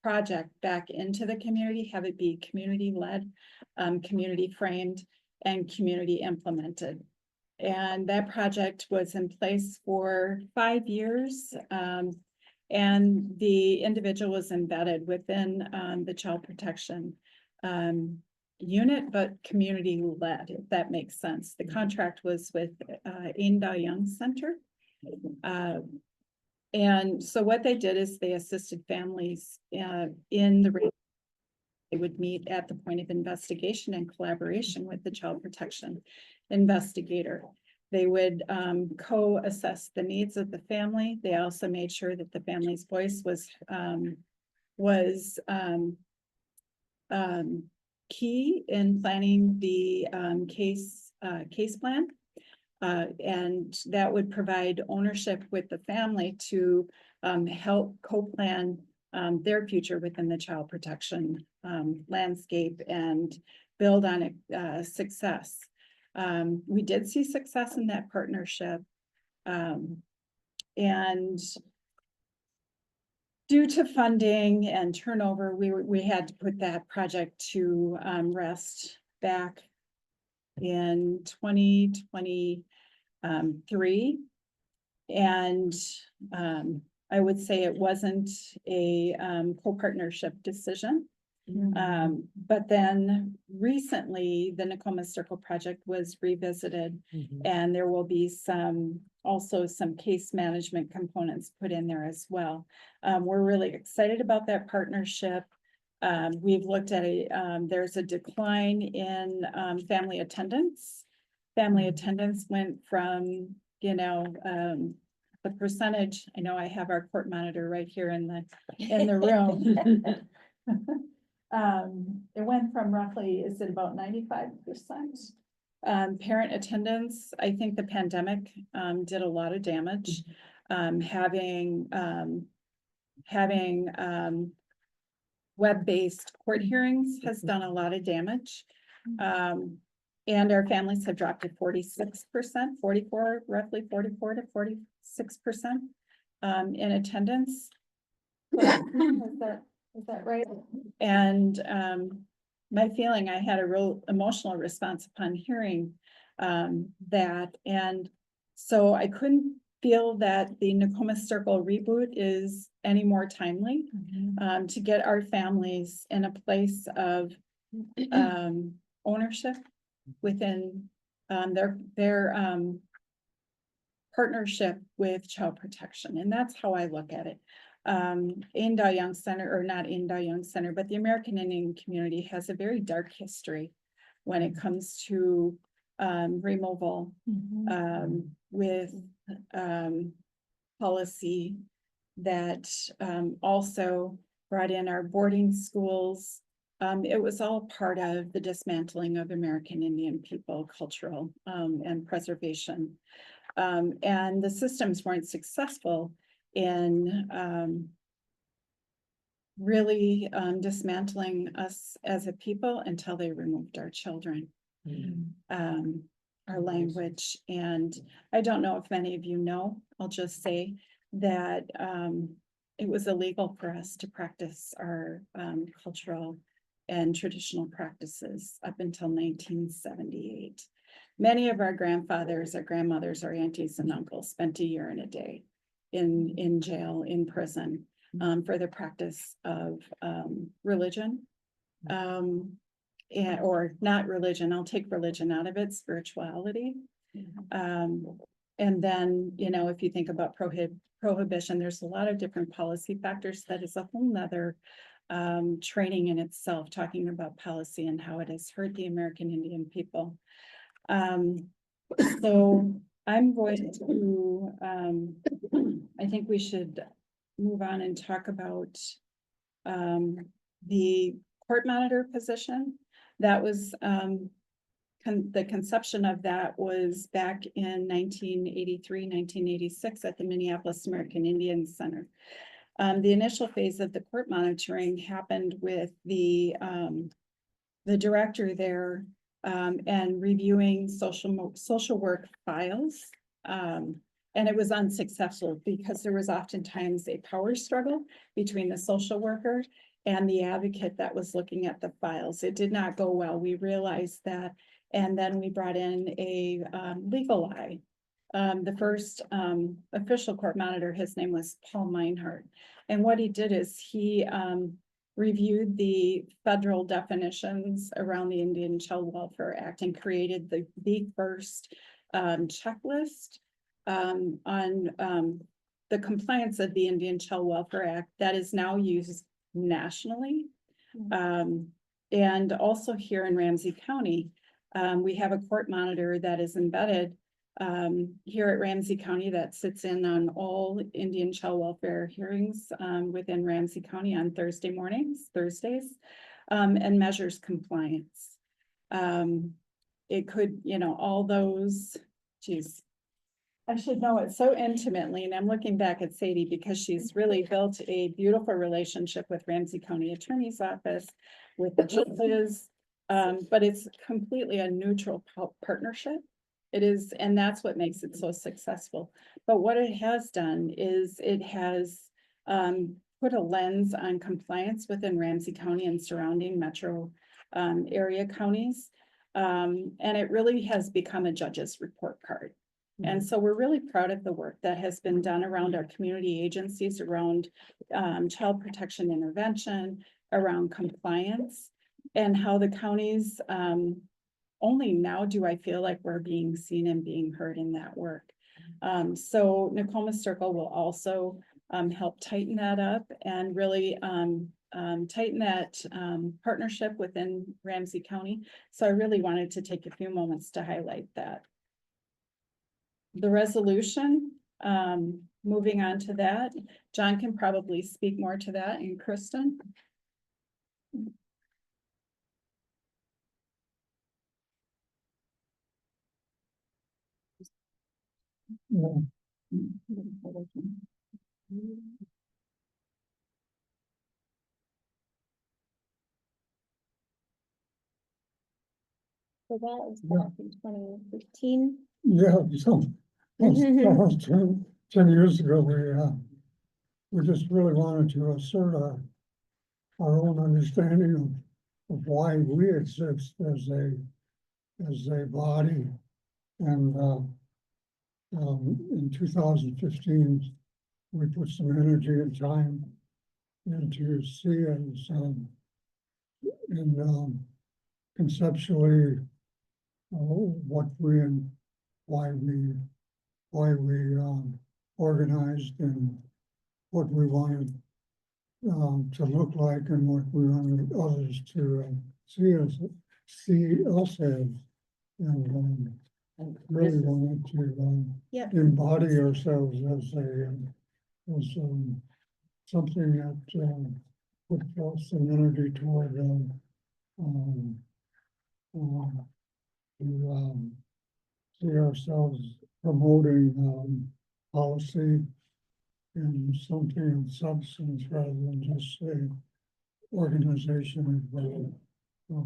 [SPEAKER 8] project back into the community, have it be community-led, community-framed, and community-implemented. and that project was in place for 5 years. And the individual was embedded within, the child protection, unit, but community led, if that makes sense. The contract was with, Ainda Young Center. And so what they did is they assisted families, in the they would meet at the point of investigation in collaboration with the child protection investigator. They would co-assess the needs of the family. They also made sure that the family's voice was key in planning the case plan. And that would provide ownership with the family to help co-plan their future within the child protection landscape and build on success. We did see success in that partnership. And due to funding and turnover, we had to put that project to rest back in 2023. And I would say it wasn't a co-partnership decision. But then recently, the Nakoma Circle project was revisited, and there will be also some case management components put in there as well. We're really excited about that partnership. We've looked at there's a decline in family attendance. Family attendance went from, the percentage, I know I have our court monitor right here in the room. It went from roughly, is it about 95%? Parent attendance, I think the pandemic did a lot of damage. Having web-based court hearings has done a lot of damage. And our families have dropped to 46%, 44, roughly 44 to 46% in attendance. Is that right? And my feeling, I had a real emotional response upon hearing that. And so I couldn't feel that the Nakoma Circle reboot is any more timely to get our families in a place of ownership within their partnership with child protection. And that's how I look at it. Ainda Young Center, or not Ainda Young Center, but the American Indian community has a very dark history when it comes to removal with policy that also brought in our boarding schools. It was all part of the dismantling of American Indian people, cultural and preservation. And the systems weren't successful in really dismantling us as a people until they removed our children, our language. And I don't know if many of you know, I'll just say that it was illegal for us to practice our cultural and traditional practices up until 1978. Many of our grandfathers, our grandmothers, our aunties and uncles spent a year and a day in jail, in prison, for the practice of religion, or not religion. I'll take religion out of it, spirituality. And then, if you think about prohibition, there's a lot of different policy factors that is a whole nother training in itself, talking about policy and how it has hurt the American Indian people. So I'm going to, I think we should move on and talk about the court monitor position. That was, the conception of that was back in 1983, 1986 at the Minneapolis American Indian Center. The initial phase of the court monitoring happened with the director there and reviewing social work files. And it was unsuccessful because there was oftentimes a power struggle between the social worker and the advocate that was looking at the files. It did not go well. We realized that And then we brought in a legal eye. The first official court monitor, his name was Paul Meinhardt. And what he did is he reviewed the federal definitions around the Indian Child Welfare Act and created the first checklist on the compliance of the Indian Child Welfare Act that is now used nationally. And also here in Ramsey County, we have a court monitor that is embedded here at Ramsey County that sits in on all Indian child welfare hearings within Ramsey County on Thursdays, and measures compliance. It could, all those, geez, I should know it so intimately, and I'm looking back at Sadie because she's really built a beautiful relationship with Ramsey County Attorney's Office, with the judges, but it's completely a neutral partnership. It is, and that's what makes it so successful. But what it has done is it has put a lens on compliance within Ramsey County and surrounding metro area counties. And it really has become a judge's report card. And so we're really proud of the work that has been done around our community agencies, around child protection intervention, around compliance, and how the counties, only now do I feel like we're being seen and being heard in that work. So Nakoma Circle will also help tighten that up and really tighten that partnership within Ramsey County. So I really wanted to take a few moments to highlight that. The resolution, moving on to that, John can probably speak more to that, and Kristen.
[SPEAKER 11] So that was back in 2015.
[SPEAKER 7] Yeah, almost 10 years ago, we just really wanted to assert our own understanding of why we exist as a body. And in 2015, we put some energy and time into SEA's and conceptually what we and why we organized and what we wanted to look like and what we wanted others to see us as, and really wanted to embody ourselves as something that would put some energy toward see ourselves promoting policy and something of substance rather than just a organization of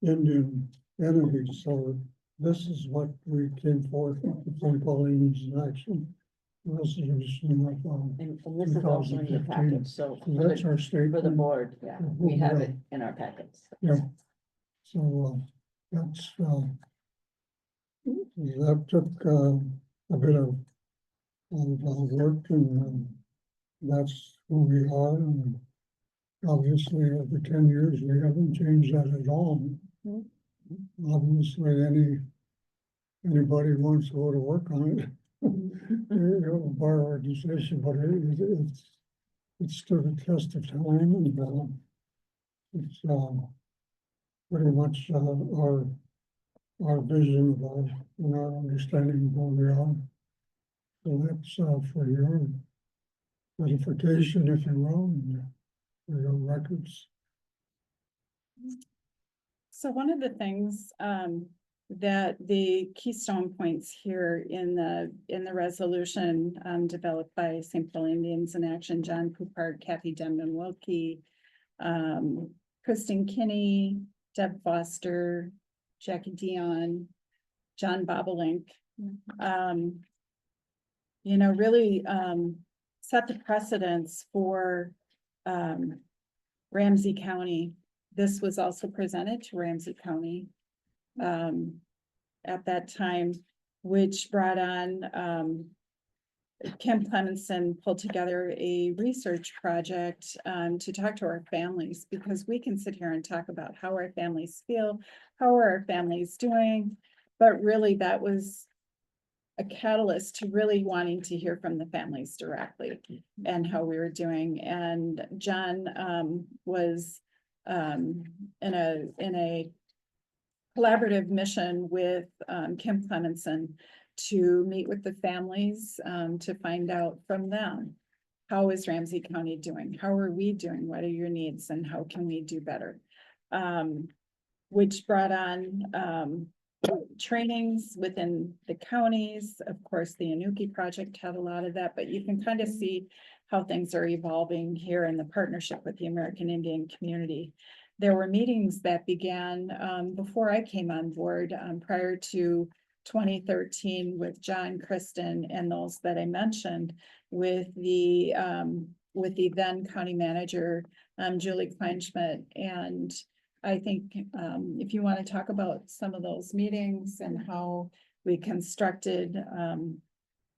[SPEAKER 7] Indian entities. So this is what we came forth with the St. Pauline's in Action resolution of
[SPEAKER 1] And this is also in your
[SPEAKER 7] 2015.
[SPEAKER 1] package, so
[SPEAKER 7] So that's our statement.
[SPEAKER 1] for the board, yeah, we have it in our packets.
[SPEAKER 7] Yeah. So that's that took a bit of work, and that's who we are. And obviously, over 10 years, we haven't changed that at all. Obviously, anybody wants to go to work on it, by our organization, but it stood a test of time, and it's pretty much our vision of and our understanding of who we are. So that's for your edification, if you will, and for your records.
[SPEAKER 8] So one of the things that the keystone points here in the resolution developed by St. Paul Indians in Action, John Poupart, Kathy Denman Wilkie, Kristen Kinney, Deb Foster, Jackie Dion, John Bobolink, really set the precedence for Ramsey County this was also presented to Ramsey County. At that time, which brought on, Kim Clemenson pulled together a research project, to talk to our families, because we can sit here and talk about how our families feel, how are our families doing, but really that was a catalyst to really wanting to hear from the families directly and how we were doing. And John, was, in a collaborative mission with, Kim Clemenson to meet with the families, to find out from them, how is Ramsey County doing? How are we doing? What are your needs and how can we do better? Which brought on, trainings within the counties. Of course, the Anuki project had a lot of that, but you can kind of see how things are evolving here in the partnership with the American Indian community. There were meetings that began, before I came on board, prior to 2013 with John, Kristen, and those that I mentioned with the then county manager, Julie Kleinschmidt. And I think, if you want to talk about some of those meetings and how we constructed,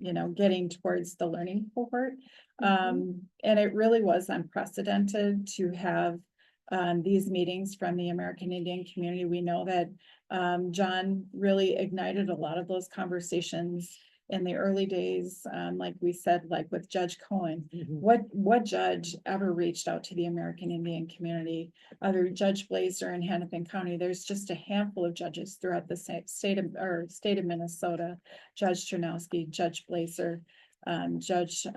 [SPEAKER 8] getting towards the learning cohort. And it really was unprecedented to have these meetings from the American Indian community. We know that John really ignited a lot of those conversations in the early days, like we said, like with Judge Cohen. What judge ever reached out to the American Indian community? Other Judge Blazer in Hennepin County, there's just a handful of judges throughout the state of Minnesota. Judge Chernowski, Judge Blazer, Judge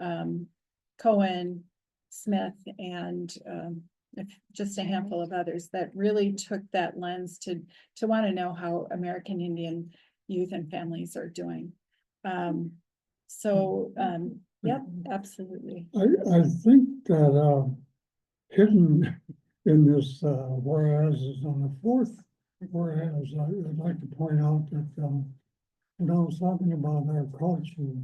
[SPEAKER 8] Cohen, Smith, and just a handful of others that really took that lens to want to know how American Indian youth and families are doing. Yep, absolutely.
[SPEAKER 7] I think that, hidden in this, whereas is on the fourth whereas, I'd like to point out that, when I was talking about our culture,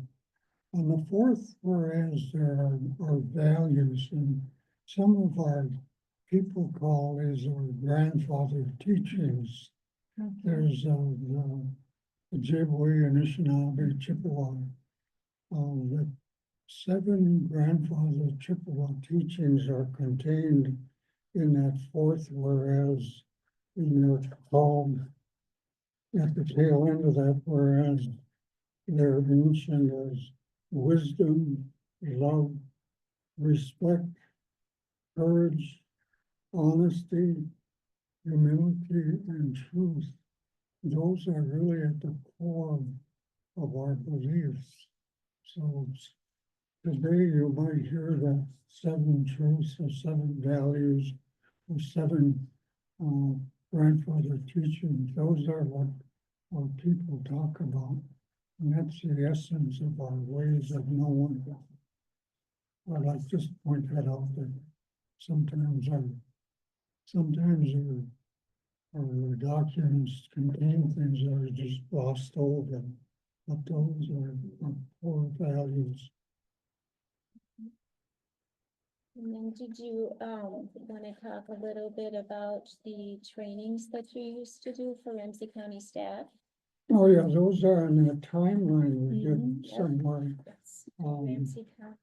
[SPEAKER 7] on the fourth whereas there are values, and some of our people call is our grandfather teachings. There's, the Ojibwe, Anishinaabe, Chippewa. The 7 grandfather Chippewa teachings are contained in that fourth whereas, and they're called at the tail end of that whereas they're mentioned as wisdom, love, respect, courage, honesty, humility, and truth. Those are really at the core of our beliefs. So today you might hear that 7 truths or 7 values or 7 grandfather teachings. Those are what our people talk about. And that's the essence of our ways of knowing. I'd like to just point that out that sometimes our documents contain things that are just glossed over, but those are core values.
[SPEAKER 11] And then did you, want to talk a little bit about the trainings that you used to do for Ramsey County staff?
[SPEAKER 7] Oh, yeah, those are in that timeline we did
[SPEAKER 11] Yep.
[SPEAKER 7] somewhere.
[SPEAKER 11] Ramsey County.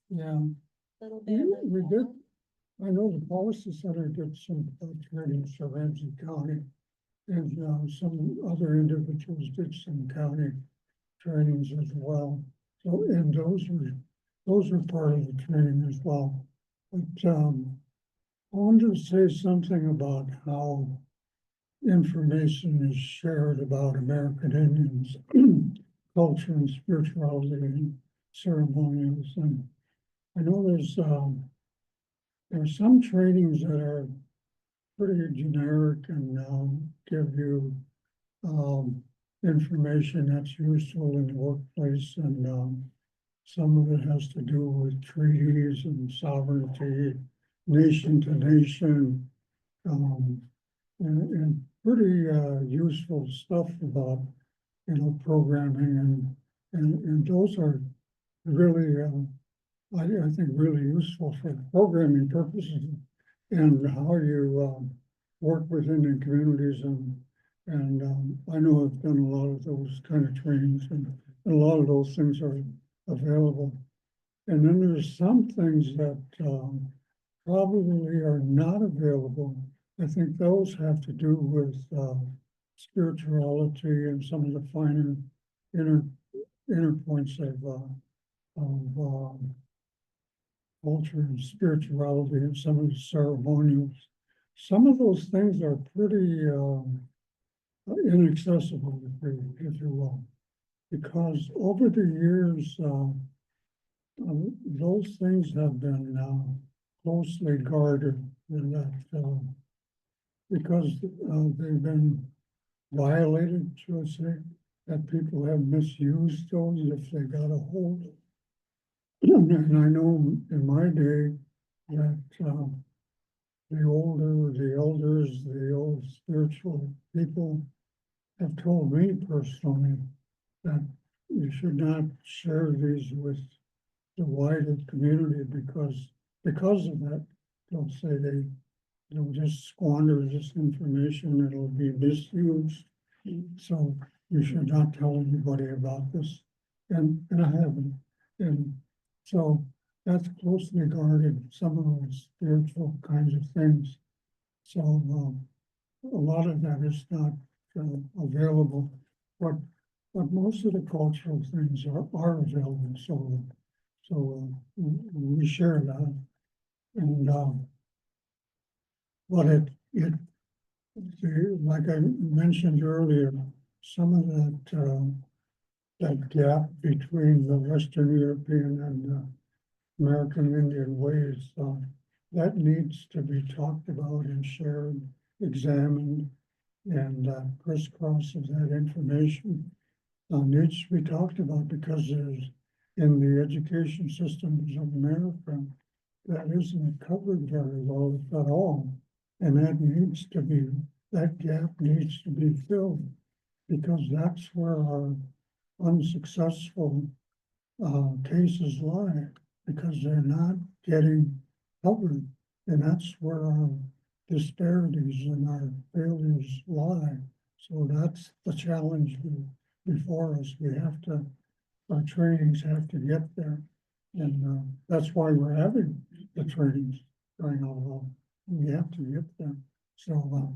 [SPEAKER 7] Yeah,
[SPEAKER 11] Little bit. about
[SPEAKER 7] we
[SPEAKER 11] that.
[SPEAKER 7] did. I know the Policy Center did some trainings for Ramsey County. And some other individuals did some county trainings as well. So, and those were part of the training as well. But I wanted to say something about how information is shared about American Indians, culture and spirituality and ceremonials. And I know there's some trainings that are pretty generic and give you information that's useful in the workplace, and some of it has to do with treaties and sovereignty, nation to nation, and pretty useful stuff about programming, and those are really I think really useful for programming purposes. and how you, work within the communities and, I know I've done a lot of those kind of trainings and a lot of those things are available. And then there's some things that, probably are not available. I think those have to do with, spirituality and some of the finer inner points of, culture and spirituality and some of the ceremonials. Some of those things are pretty, inaccessible, if you will. Because over the years, those things have been, closely guarded in that, because, they've been violated, should I say, that people have misused those if they got a hold of. And I know in my day that, the elders, the old spiritual people have told me personally that you should not share these with the wider community because of that, they'll say they'll just squander this information, it'll be misused. So you should not tell anybody about this. And I haven't. And so that's closely guarded, some of those spiritual kinds of things. So a lot of that is not available, but most of the cultural things are available. So we share that. And but like I mentioned earlier, some of that gap between the Western European and American Indian ways, that needs to be talked about and shared, examined, and crisscross of that information needs to be talked about because there's in the education systems of America, that isn't covered very well, if at all. And that gap needs to be filled because that's where our unsuccessful cases lie, because they're not getting covered. And that's where our disparities and our failures lie. So that's the challenge before us. Our trainings have to get there. And that's why we're having the trainings going on. We have to get them. So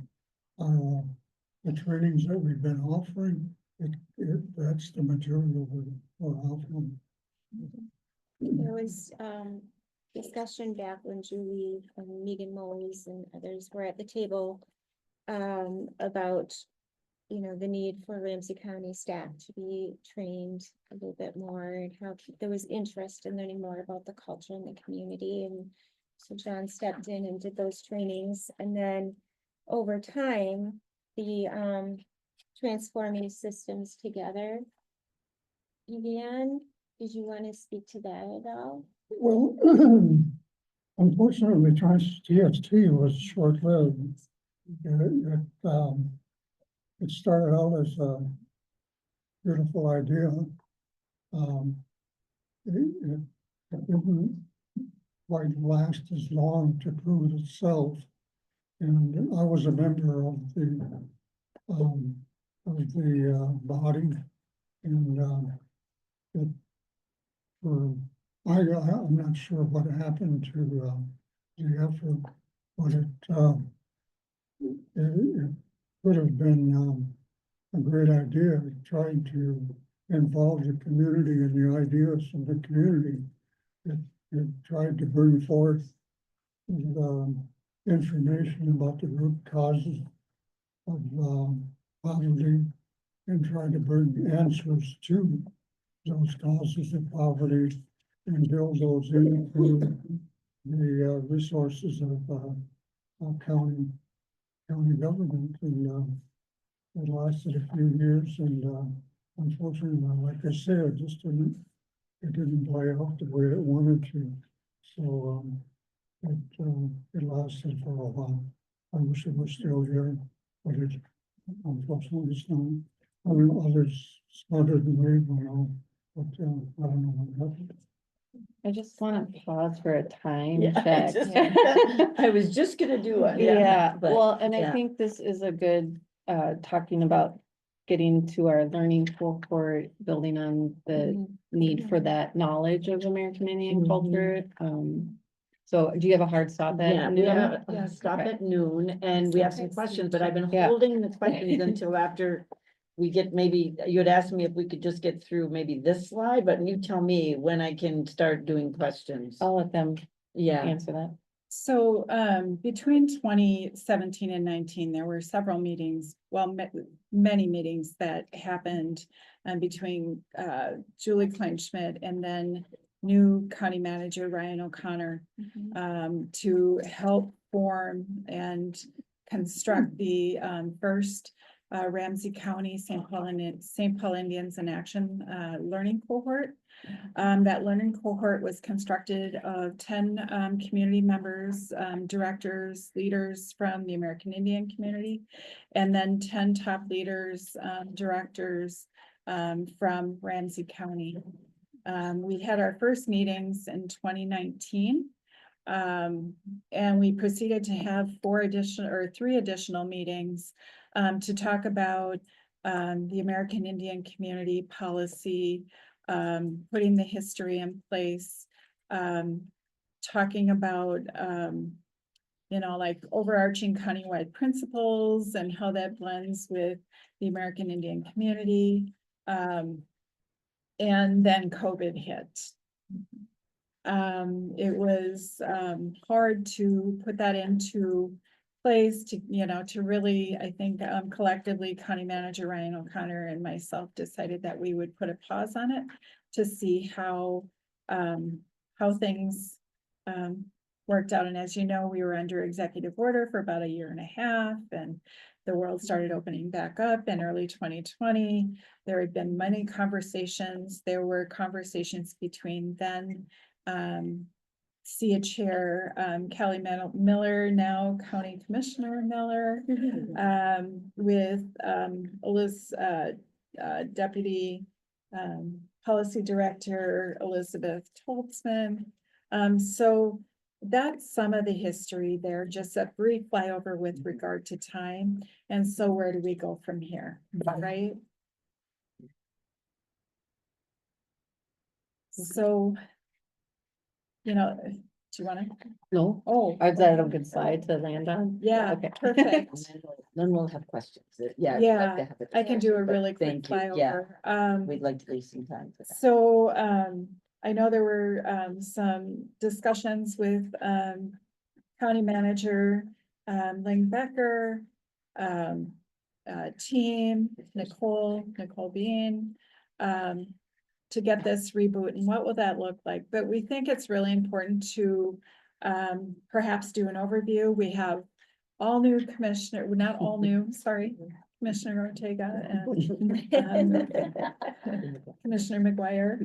[SPEAKER 7] the trainings that we've been offering, that's the material we're offering.
[SPEAKER 11] There was discussion back when Julie and Megan Moles and others were at the table about, the need for Ramsey County staff to be trained a little bit more and how there was interest in learning more about the culture in the community. And so John stepped in and did those trainings. And then over time, the transforming systems together began. Did you want to speak to that at all?
[SPEAKER 7] Well, unfortunately, TST was short-lived. It started out as a beautiful idea. It didn't quite last as long to prove itself. And I was a member of the body, and I'm not sure what happened to the effort, but it could have been a great idea, trying to involve the community and the ideas of the community. It tried to bring forth information about the root causes of poverty and tried to bring answers to those causes of poverty and build those into the resources of county government. And it lasted a few years, and unfortunately, like I said, it didn't play out the way it wanted to. So it lasted for a while. I wish it was still here, but it unfortunately is not. I mean, others smarter than me will know, but I don't know what happened.
[SPEAKER 5] I just want to pause for a time
[SPEAKER 1] Yeah, I
[SPEAKER 5] check.
[SPEAKER 1] just- I was just gonna do one.
[SPEAKER 5] Yeah,
[SPEAKER 1] but-
[SPEAKER 5] well, and I
[SPEAKER 1] yeah.
[SPEAKER 5] think this is a good, talking about getting to our learning cohort, building on the need for that knowledge of American Indian
[SPEAKER 1] Mhm.
[SPEAKER 5] culture. So do you have a hard stop at?
[SPEAKER 1] Yeah, we
[SPEAKER 5] noon?
[SPEAKER 1] have
[SPEAKER 8] Yeah.
[SPEAKER 1] stop
[SPEAKER 5] Okay.
[SPEAKER 1] at noon and we have some
[SPEAKER 11] Next
[SPEAKER 1] questions,
[SPEAKER 11] week.
[SPEAKER 1] but I've been
[SPEAKER 5] Yeah.
[SPEAKER 1] holding the questions until after we get, maybe, you had asked me if we could just get through maybe this slide, but you tell me when I can start doing questions.
[SPEAKER 5] I'll let them
[SPEAKER 1] Yeah,
[SPEAKER 5] answer that.
[SPEAKER 8] So, between 2017 and 19, there were several meetings, well, many meetings that happened between Julie Kleinschmidt and then new county manager Ryan O'Connor to help form and construct the first Ramsey County St. Paul Indians in Action learning cohort. That learning cohort was constructed of 10 community members, directors, leaders from the American Indian community, and then 10 top leaders, directors from Ramsey County. We had our first meetings in 2019. And we proceeded to have 3 additional meetings to talk about the American Indian community policy, putting the history in place, talking about, like overarching countywide principles and how that blends with the American Indian community. And then COVID hit. It was hard to put that into place to really, I think, collectively County Manager Ryan O'Connor and myself decided that we would put a pause on it to see how things worked out. And as you know, we were under executive order for about 1.5 years, and the world started opening back up in early 2020. There had been many conversations. There were conversations between then SIA Chair Kelly Miller, now County Commissioner Miller, with Deputy Policy Director Elizabeth Toltzman. So that's some of the history there, just a brief flyover with regard to time. And so where do we go from here, right? So, do you want to?
[SPEAKER 5] No,
[SPEAKER 8] Oh,
[SPEAKER 5] is that a good slide to land on?
[SPEAKER 8] yeah,
[SPEAKER 5] Okay.
[SPEAKER 8] perfect.
[SPEAKER 1] then we'll have questions. Yeah. I'd
[SPEAKER 8] Yeah,
[SPEAKER 1] like to have a
[SPEAKER 8] I can do a
[SPEAKER 1] discussion, but
[SPEAKER 8] really quick
[SPEAKER 1] thank you. Yeah,
[SPEAKER 8] flyover.
[SPEAKER 1] we'd like to leave some time for that.
[SPEAKER 8] So, I know there were, some discussions with, County Manager, Ling Becker, team, Nicole Bean, to get this reboot and what will that look like? But we think it's really important to, perhaps do an overview. We have all new commissioner, well, not all new, sorry, Commissioner Ortega and Commissioner McGuire.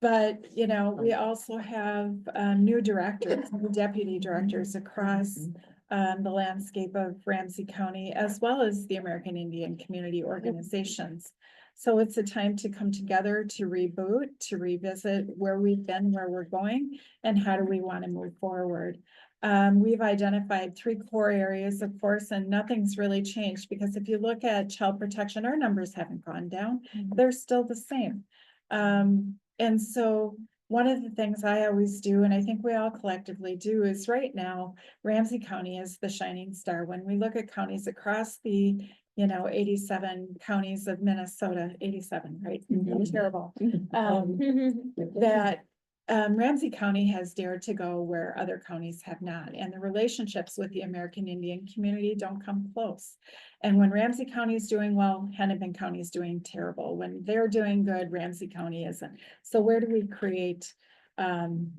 [SPEAKER 8] But, we also have new directors, new deputy directors across the landscape of Ramsey County, as well as the American Indian community organizations. So it's a time to come together, to reboot, to revisit where we've been, where we're going, and how do we want to move forward. We've identified 3 core areas, of course, and nothing's really changed because if you look at child protection, our numbers haven't gone down. They're still the same. And so one of the things I always do, and I think we all collectively do, is right now, Ramsey County is the shining star. When we look at counties across the, 87 counties of Minnesota, 87, right? Terrible. That Ramsey County has dared to go where other counties have not, and the relationships with the American Indian community don't come close. And when Ramsey County is doing well, Hennepin County is doing terrible. When they're doing good, Ramsey County isn't. So where do we create and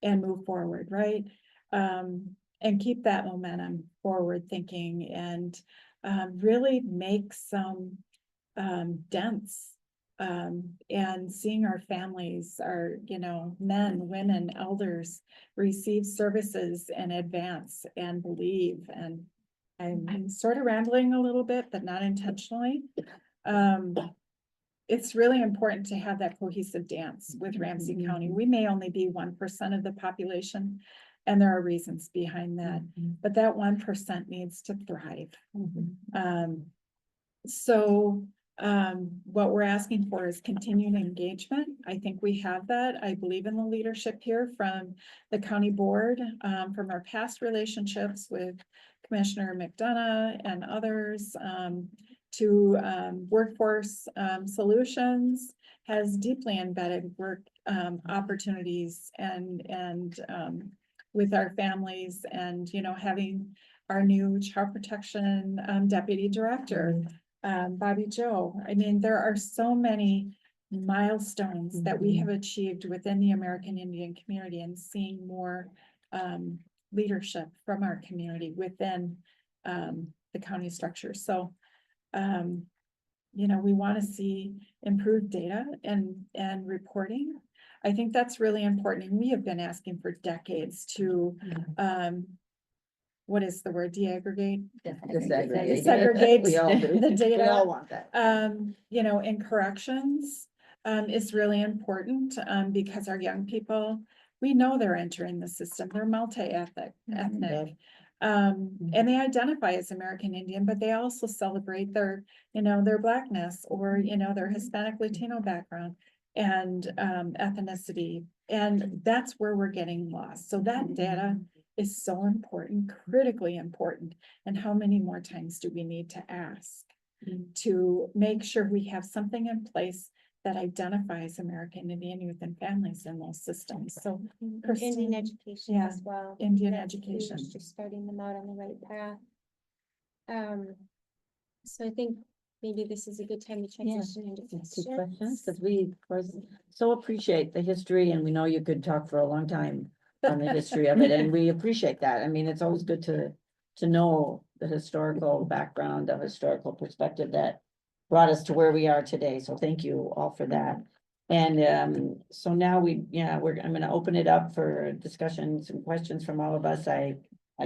[SPEAKER 8] move forward, right? And keep that momentum forward thinking and really make some dents. And seeing our families, our, men, women, elders receive services and advance and believe. And I'm sort of rambling a little bit, but not intentionally. it's really important to have that cohesive dance with Ramsey County. We may only be 1% of the population, and there are reasons behind that, but that 1% needs to thrive. So what we're asking for is continued engagement. I think we have that. I believe in the leadership here from the county board, from our past relationships with Commissioner McDonough and others, to workforce solutions has deeply embedded work opportunities and with our families, and having our new child protection deputy director, Bobby Joe. I mean, there are so many milestones that we have achieved within the American Indian community, and seeing more leadership from our community within the county structure. So we want to see improved data and reporting. I think that's really important. And we have been asking for decades to what is the word, deaggregate? Disaggregate
[SPEAKER 1] We all do.
[SPEAKER 8] the data.
[SPEAKER 1] We all want that.
[SPEAKER 8] In corrections is really important because our young people, we know they're entering the system. They're multi-ethnic, and they identify as American Indian, but they also celebrate their Blackness or, their Hispanic Latino background and ethnicity. And that's where we're getting lost. So that data is so important, critically important. And how many more times do we need to ask to make sure we have something in place that identifies American Indian youth and families in those systems? So
[SPEAKER 11] Indian education
[SPEAKER 8] Yeah,
[SPEAKER 11] as well.
[SPEAKER 8] Indian
[SPEAKER 11] That's huge,
[SPEAKER 8] education.
[SPEAKER 11] just starting them out on the right path. So I think maybe this is a good time to transition into questions.
[SPEAKER 1] Because we, of course, so appreciate the history, and we know you could talk for a long time on the history of it, and we appreciate that. I mean, it's always good to know the historical background, of historical perspective that brought us to where we are today. So thank you all for that. And so now I'm gonna open it up for discussion, some questions from all of us. I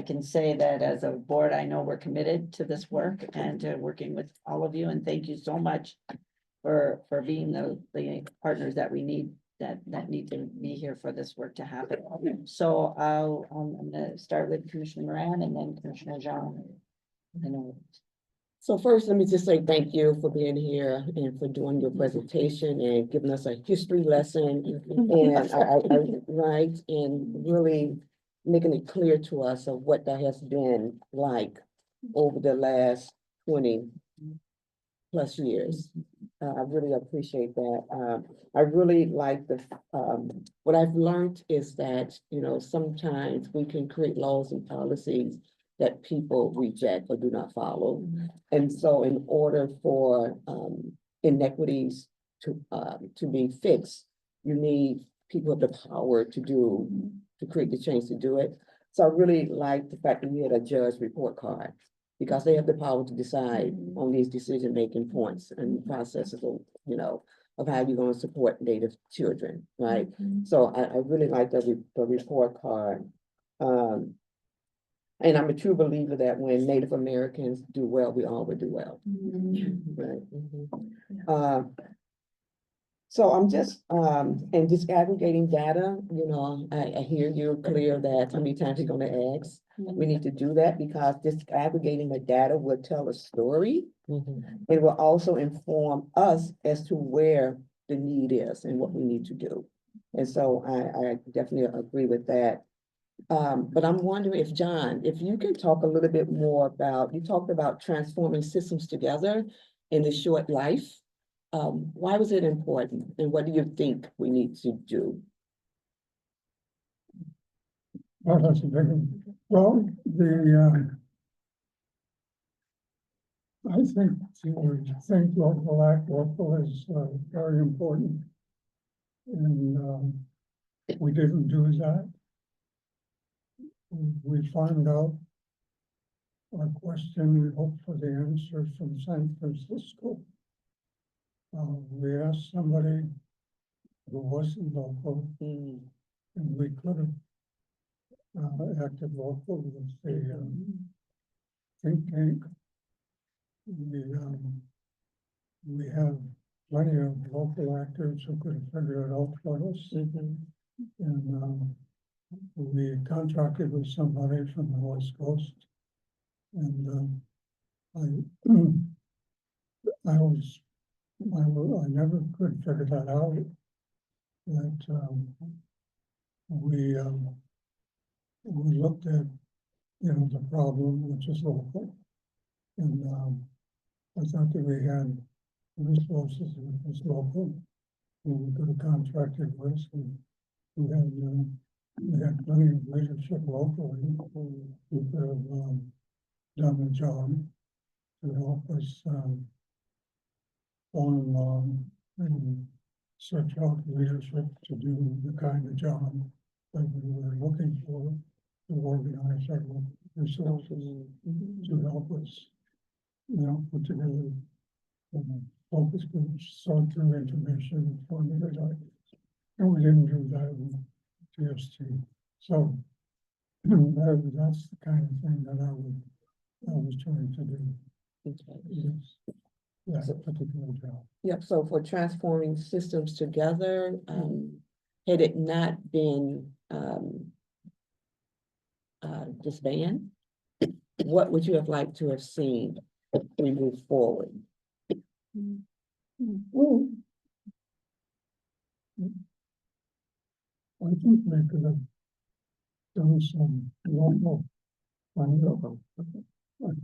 [SPEAKER 1] can say that as a board, I know we're committed to this work and to working with all of you, and thank you so much for being the partners that we need, that need to be here for this work to happen. So I'm gonna start with Commissioner Moran and then Commissioner Jean.
[SPEAKER 2] So first, let me just say thank you for being here and for doing your presentation and giving us a history lesson. And right, and really making it clear to us of what that has been like over the last 20+ years. I really appreciate that. I really like what I've learned is that, sometimes we can create laws and policies that people reject or do not follow. And so in order for inequities to be fixed, you need people with the power to create the change to do it. So I really like the fact that we had a judge report card, because they have the power to decide on these decision-making points and processes of, of how you're going to support Native children, right? So I really like the report card. And I'm a true believer that when Native Americans do well, we all will do well. Right. So I'm just, and just aggregating data, I hear you clear that how many times you're gonna ask. We need to do that because just aggregating the data will tell a story. It will also inform us as to where the need is and what we need to do. And so I definitely agree with that. But I'm wondering if John, if you can talk a little bit more about, you talked about transforming systems together in the short life. Why was it important, and what do you think we need to do?
[SPEAKER 7] Well, that's a big one. Well, I think to think local, act local is very important. And we didn't do that. We found out our question, we hope for the answer from San Francisco. We asked somebody who wasn't local, and we could have acted local with the think tank. We have plenty of local actors who could have figured it out for us.
[SPEAKER 2] Mhm.
[SPEAKER 7] And, we contracted with somebody from the West Coast. And, I never could figure that out. That, we looked at, the problem, which is local. And, I thought that we had resources that was local. And we could have contracted with, and we had plenty of leadership locally. We could have, done the job to help us, on, and search out leadership to do the kind of job that we were looking for, to organize our resources to help us, put together, focus groups, sort through information, formulate ideas. And we didn't do that with TST. So that's the kind of thing that I was trying to do.
[SPEAKER 2] Okay.
[SPEAKER 7] Yes. That's a particular job.
[SPEAKER 2] Yep, so for transforming systems together, had it not been disbanded, what would you have liked to have seen if we move forward?
[SPEAKER 7] Well, I think we could have done some local. I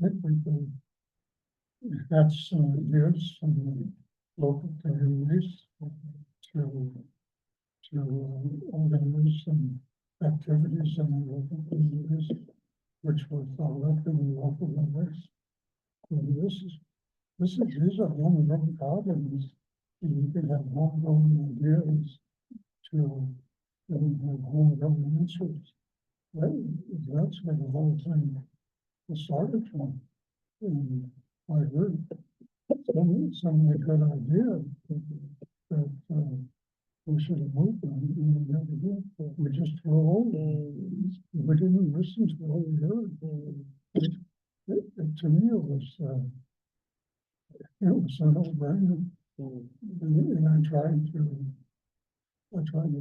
[SPEAKER 7] think we could have some ideas from the local communities to organize some activities in the local communities, which were thought of in the local members. And these are homegrown problems, and you can have homegrown ideas to have homegrown answers. That's where the whole thing was started from. And I heard some of the good ideas that we should have moved on, and we never did. We just rolled over. We didn't listen to what we heard. To me, it was a no-brainer. And I tried to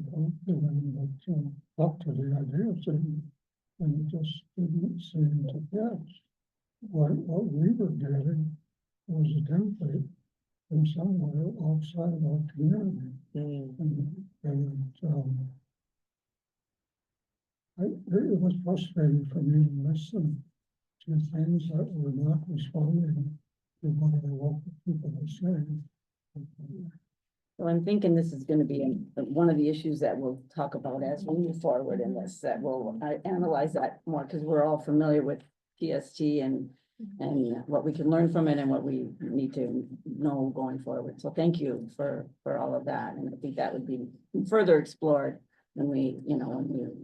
[SPEAKER 7] talk to them, but talk to the ideas, and it just didn't seem to catch. What we were getting was a template from somewhere outside of our community. It was frustrating for me to listen to things that were not responding to what our local people were saying.
[SPEAKER 1] So I'm thinking this is gonna be one of the issues that we'll talk about as we move forward in this, that we'll analyze that more, because we're all familiar with PST and what we can learn from it and what we need to know going forward. So thank you for all of that. And I think that would be further explored when we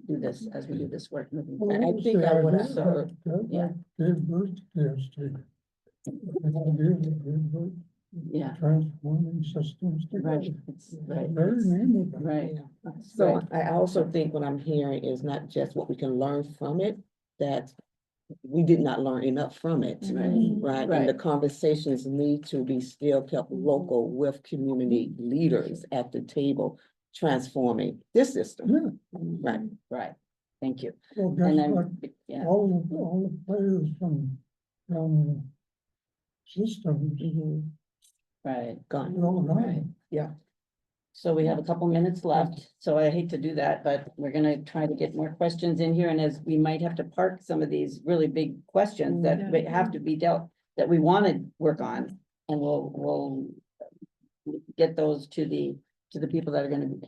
[SPEAKER 1] do this, as we do this work moving forward.
[SPEAKER 2] I think I would have heard,
[SPEAKER 1] Yeah.
[SPEAKER 7] Gave birth to TST.
[SPEAKER 1] Yeah.
[SPEAKER 7] Transforming systems.
[SPEAKER 1] Right, it's right.
[SPEAKER 7] Very name of it.
[SPEAKER 1] Right.
[SPEAKER 2] so I also think what I'm hearing is not just what we can learn from it, that we did not learn enough from it, right? And the conversations need to be still kept local with community leaders at the table, transforming this system.
[SPEAKER 7] Yeah.
[SPEAKER 1] Right. Thank you.
[SPEAKER 7] Well, guess
[SPEAKER 1] And
[SPEAKER 7] what?
[SPEAKER 1] then, yeah,
[SPEAKER 7] All the players from systems,
[SPEAKER 1] right.
[SPEAKER 2] Gone.
[SPEAKER 7] they're all
[SPEAKER 1] Right.
[SPEAKER 7] gone.
[SPEAKER 2] Yeah.
[SPEAKER 1] So we have a couple minutes left, so I hate to do that, but we're gonna try to get more questions in here, and as we might have to park some of these really big questions that have to be dealt, that we want to work on, and we'll get those to the people that are gonna be,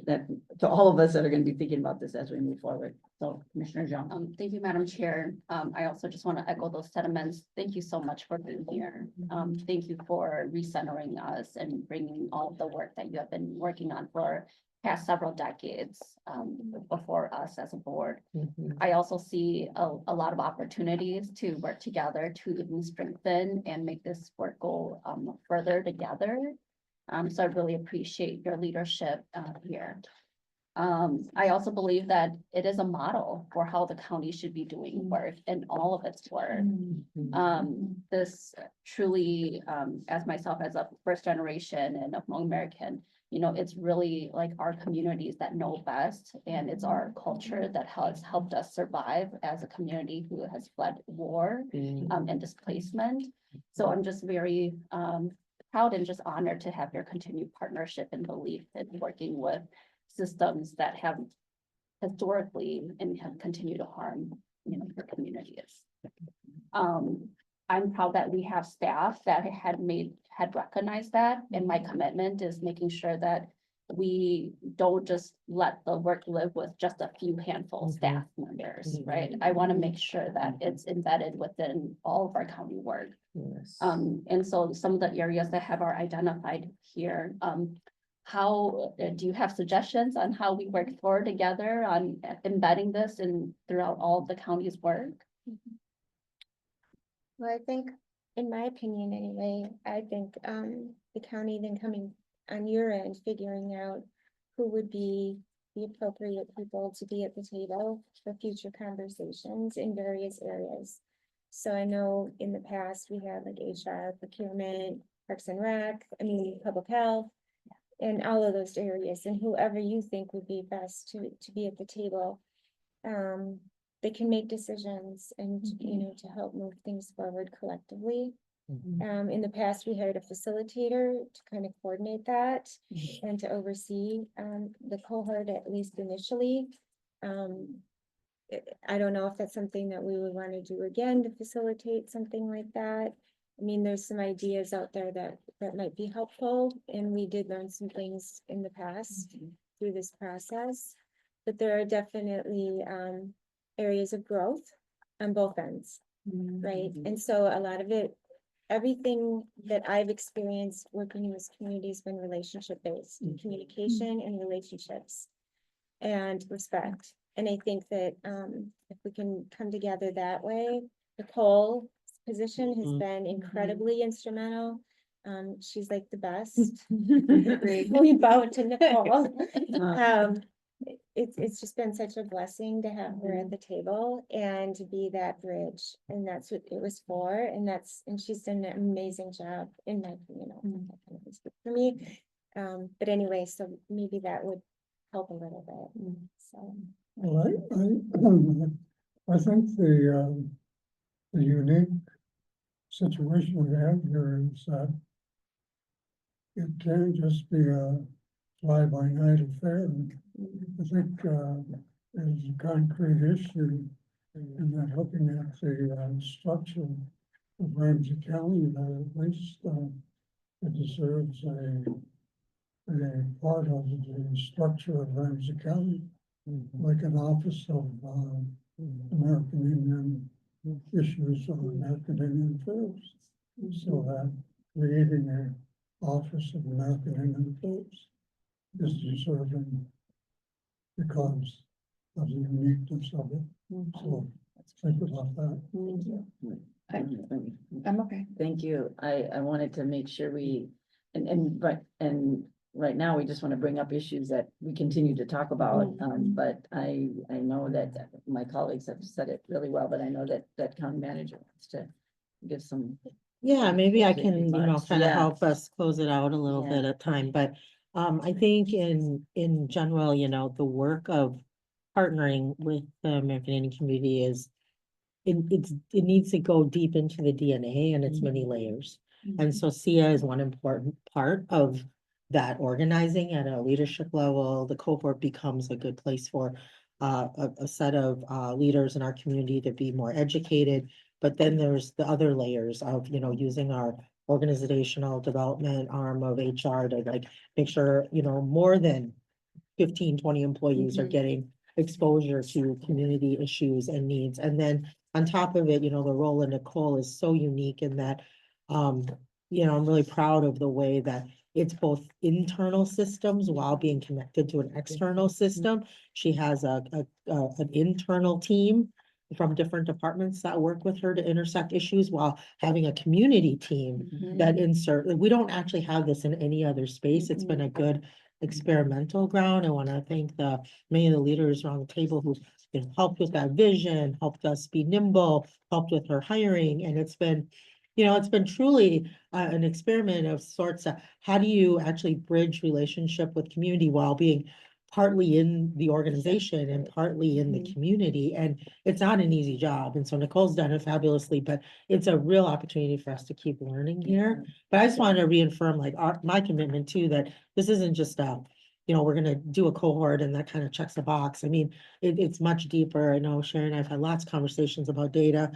[SPEAKER 1] to all of us that are gonna be thinking about this as we move forward. So Commissioner Jean.
[SPEAKER 12] Thank you, Madam Chair. I also just want to echo those sentiments. Thank you so much for being here. Thank you for recentering us and bringing all of the work that you have been working on for past several decades before us as a board. I also see a lot of opportunities to work together to even strengthen and make this work go further together. So I really appreciate your leadership here. I also believe that it is a model for how the county should be doing work in all of its work. This truly, as myself as a first generation and a Hmong American, you know, it's really like our communities that know best, and it's our culture that has helped us survive as a community who has fled war, and displacement. So I'm just very, proud and just honored to have your continued partnership and belief in working with systems that have historically and have continued to harm, you know, your communities. I'm proud that we have staff that had recognized that, and my commitment is making sure that we don't just let the work live with just a few handful of staff members, right? I want to make sure that it's embedded within all of our county work.
[SPEAKER 2] Yes.
[SPEAKER 12] And so some of the areas that are identified here, how, do you have suggestions on how we work forward together on embedding this in throughout all of the county's work?
[SPEAKER 11] Well, I think, in my opinion anyway, I think the county then coming on your end, figuring out who would be the appropriate people to be at the table for future conversations in various areas. So I know in the past, we had like HR, procurement, Parks and Rec, public health, and all of those areas, and whoever you think would be best to be at the table. They can make decisions and, you know, to help move things forward collectively. In the past, we hired a facilitator to kind of coordinate that and to oversee the cohort, at least initially. I don't know if that's something that we would want to do again, to facilitate something like that. I mean, there's some ideas out there that might be helpful, and we did learn some things in the past through this process. But there are definitely areas of growth on both ends, right? And so a lot of it, everything that I've experienced working in this community has been relationship-based, communication and relationships and respect. And I think that if we can come together that way, Nicole's position has been incredibly instrumental. She's like the best. We bow to Nicole. It's just been such a blessing to have her at the table and to be that bridge, and that's what it was for, and she's done an amazing job in my, for me. But anyway, so maybe that would help a little bit, so.
[SPEAKER 7] Well, I think the unique situation we have here is that it can't just be a fly-by-night affair. I think there's a concrete issue in that looking at the structure of Ramsey County, that at least it deserves a part of the structure of Ramsey County, like an office of American Indian issues or American Indian affairs. So that creating an office of American Indian affairs is deserving because of the uniqueness of it. So think about that.
[SPEAKER 5] I'm okay.
[SPEAKER 1] Thank you. I wanted to make sure we, and right now, we just want to bring up issues that we continue to talk about. But I know that my colleagues have said it really well, but I know that county manager wants to give some.
[SPEAKER 13] Yeah, maybe I can,
[SPEAKER 1] remarks.
[SPEAKER 13] kind of
[SPEAKER 1] Yeah.
[SPEAKER 13] help us close it out a little
[SPEAKER 1] Yeah.
[SPEAKER 13] bit at a time, but I think in general, the work of partnering with the American Indian community is it needs to go deep into the DNA and its many layers. And so SIA is one important part of that organizing at a leadership level. The cohort becomes a good place for a set of leaders in our community to be more educated. But then there's the other layers of, using our organizational development arm of HR to like make sure, more than 15, 20 employees are getting exposure to community issues and needs. And then on top of it, the role of Nicole is so unique in that, I'm really proud of the way that it's both internal systems while being connected to an external system. She has an internal team from different departments that work with her to intersect issues while having a community team that we don't actually have this in any other space. It's been a good experimental ground. I want to thank many of the leaders around the table who helped with that vision, helped us be nimble, helped with her hiring, and it's been truly an experiment of sorts. How do you actually bridge relationship with community while being partly in the organization and partly in the community? And it's not an easy job. And so Nicole's done it fabulously, but it's a real opportunity for us to keep learning here. But I just wanted to reaffirm my commitment too, that this isn't just we're gonna do a cohort and that kind of checks a box. I mean, it's much deeper. I know Sharon and I've had lots of conversations about data.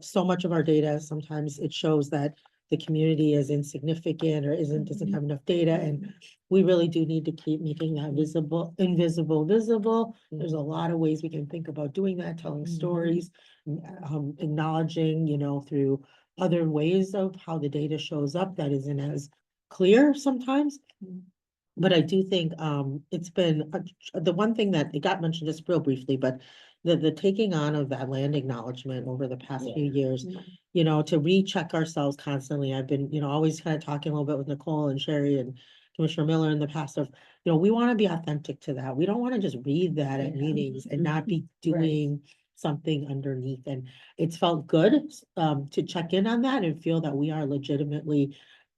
[SPEAKER 13] So much of our data, sometimes it shows that the community is insignificant or doesn't have enough data. And we really do need to keep making that visible. There's a lot of ways we can think about doing that, telling stories, acknowledging, through other ways of how the data shows up that isn't as clear sometimes. But I do think it's been the one thing that it got mentioned just real briefly, but the taking on of that land acknowledgement over the past few years, to recheck ourselves constantly. I've been, always kind of talking a little bit with Nicole and Sherry and Commissioner Miller in the past of, we want to be authentic to that. We don't want to just read that at meetings and not be doing something underneath. And it's felt good to check in on that and feel that we are legitimately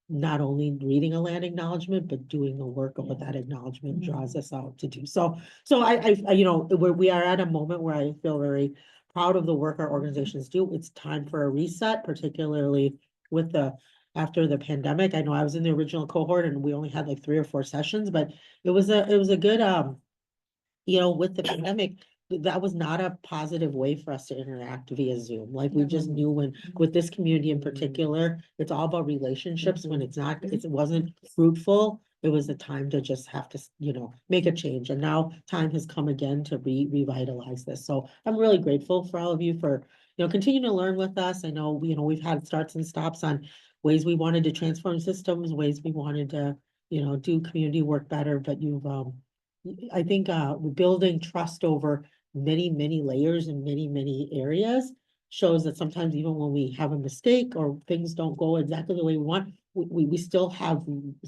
[SPEAKER 13] not only reading a land acknowledgement, but doing the work of what that acknowledgement draws us out to do. So we are at a moment where I feel very proud of the work our organizations do. It's time for a reset, particularly with after the pandemic. I know I was in the original cohort and we only had like 3 or 4 sessions, but it was a good, with the pandemic, that was not a positive way for us to interact via Zoom. Like we just knew with this community in particular, it's all about relationships. When it wasn't fruitful, it was a time to just have to, make a change. And now time has come again to revitalize this. So I'm really grateful for all of you for, continuing to learn with us. I know, we've had starts and stops on ways we wanted to transform systems, ways we wanted to, do community work better, but I think building trust over many, many layers in many, many areas shows that sometimes even when we have a mistake or things don't go exactly the way we want, we still have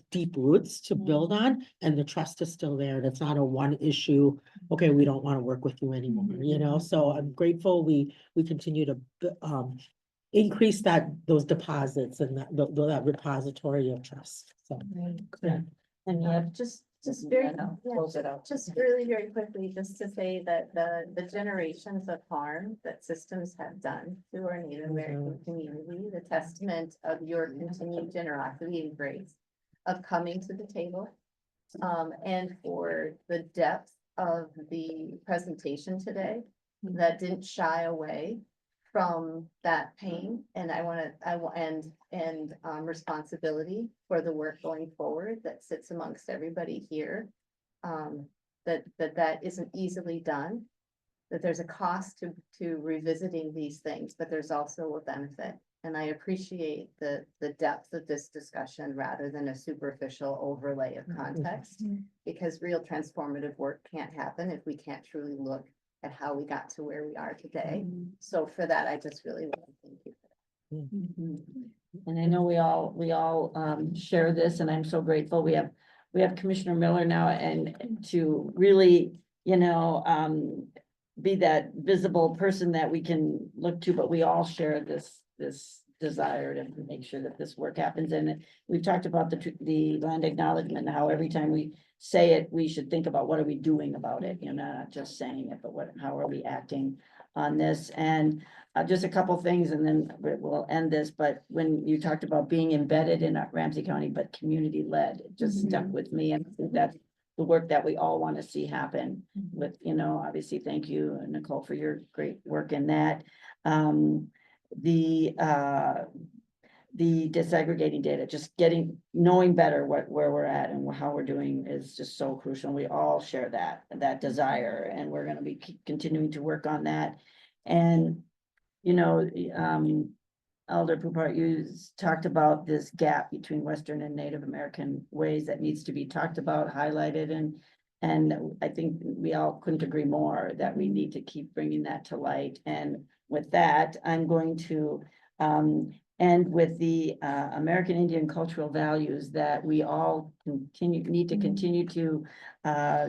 [SPEAKER 13] deep roots to build on, and the trust is still there. And it's not a one issue, okay, we don't want to work with you anymore, So I'm grateful we continue to increase those deposits and that repository of trust. So
[SPEAKER 5] And just very,
[SPEAKER 2] close it out.
[SPEAKER 5] just really very quickly, just to say that the generations of harm that systems have done to our Native American community, the testament of your continued generosity and grace of coming to the table. And for the depth of the presentation today that didn't shy away from that pain. And responsibility for the work going forward that sits amongst everybody here. That isn't easily done, that there's a cost to revisiting these things, but there's also a benefit. And I appreciate the depth of this discussion rather than a superficial overlay of context, because real transformative work can't happen if we can't truly look at how we got to where we are today. So for that, I just really want to thank you for that.
[SPEAKER 1] And I know we all share this, and I'm so grateful. We have Commissioner Miller now, and to really, be that visible person that we can look to, but we all share this desire to make sure that this work happens. And we've talked about the land acknowledgement, and how every time we say it, we should think about what are we doing about it, not just saying it, but how are we acting on this? And just a couple things, and then we'll end this. But when you talked about being embedded in Ramsey County, but community led, it just stuck with me. And I think that's the work that we all want to see happen with, obviously, thank you, Nicole, for your great work in that. The disaggregating data, just knowing better where we're at and how we're doing is just so crucial. We all share that desire, and we're going to be continuing to work on that. And, Elder Poupart, you talked about this gap between Western and Native American ways that needs to be talked about, highlighted, and I think we all couldn't agree more that we need to keep bringing that to light. And with that, I'm going to and with the American Indian cultural values that we all need to continue to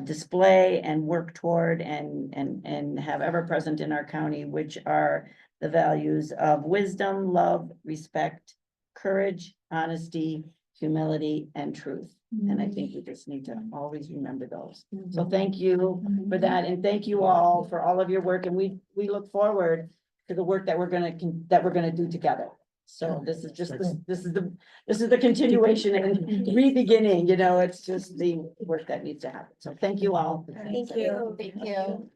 [SPEAKER 1] display and work toward and have ever present in our county, which are the values of wisdom, love, respect, courage, honesty, humility, and truth. And I think we just need to always remember those. So thank you for that, and thank you all for all of your work, and we look forward to the work that we're gonna do together. So this is just, this is the continuation and re-beginning, you know, it's just the work that needs to happen. So thank you all.
[SPEAKER 11] Thank you.
[SPEAKER 12] Thank you.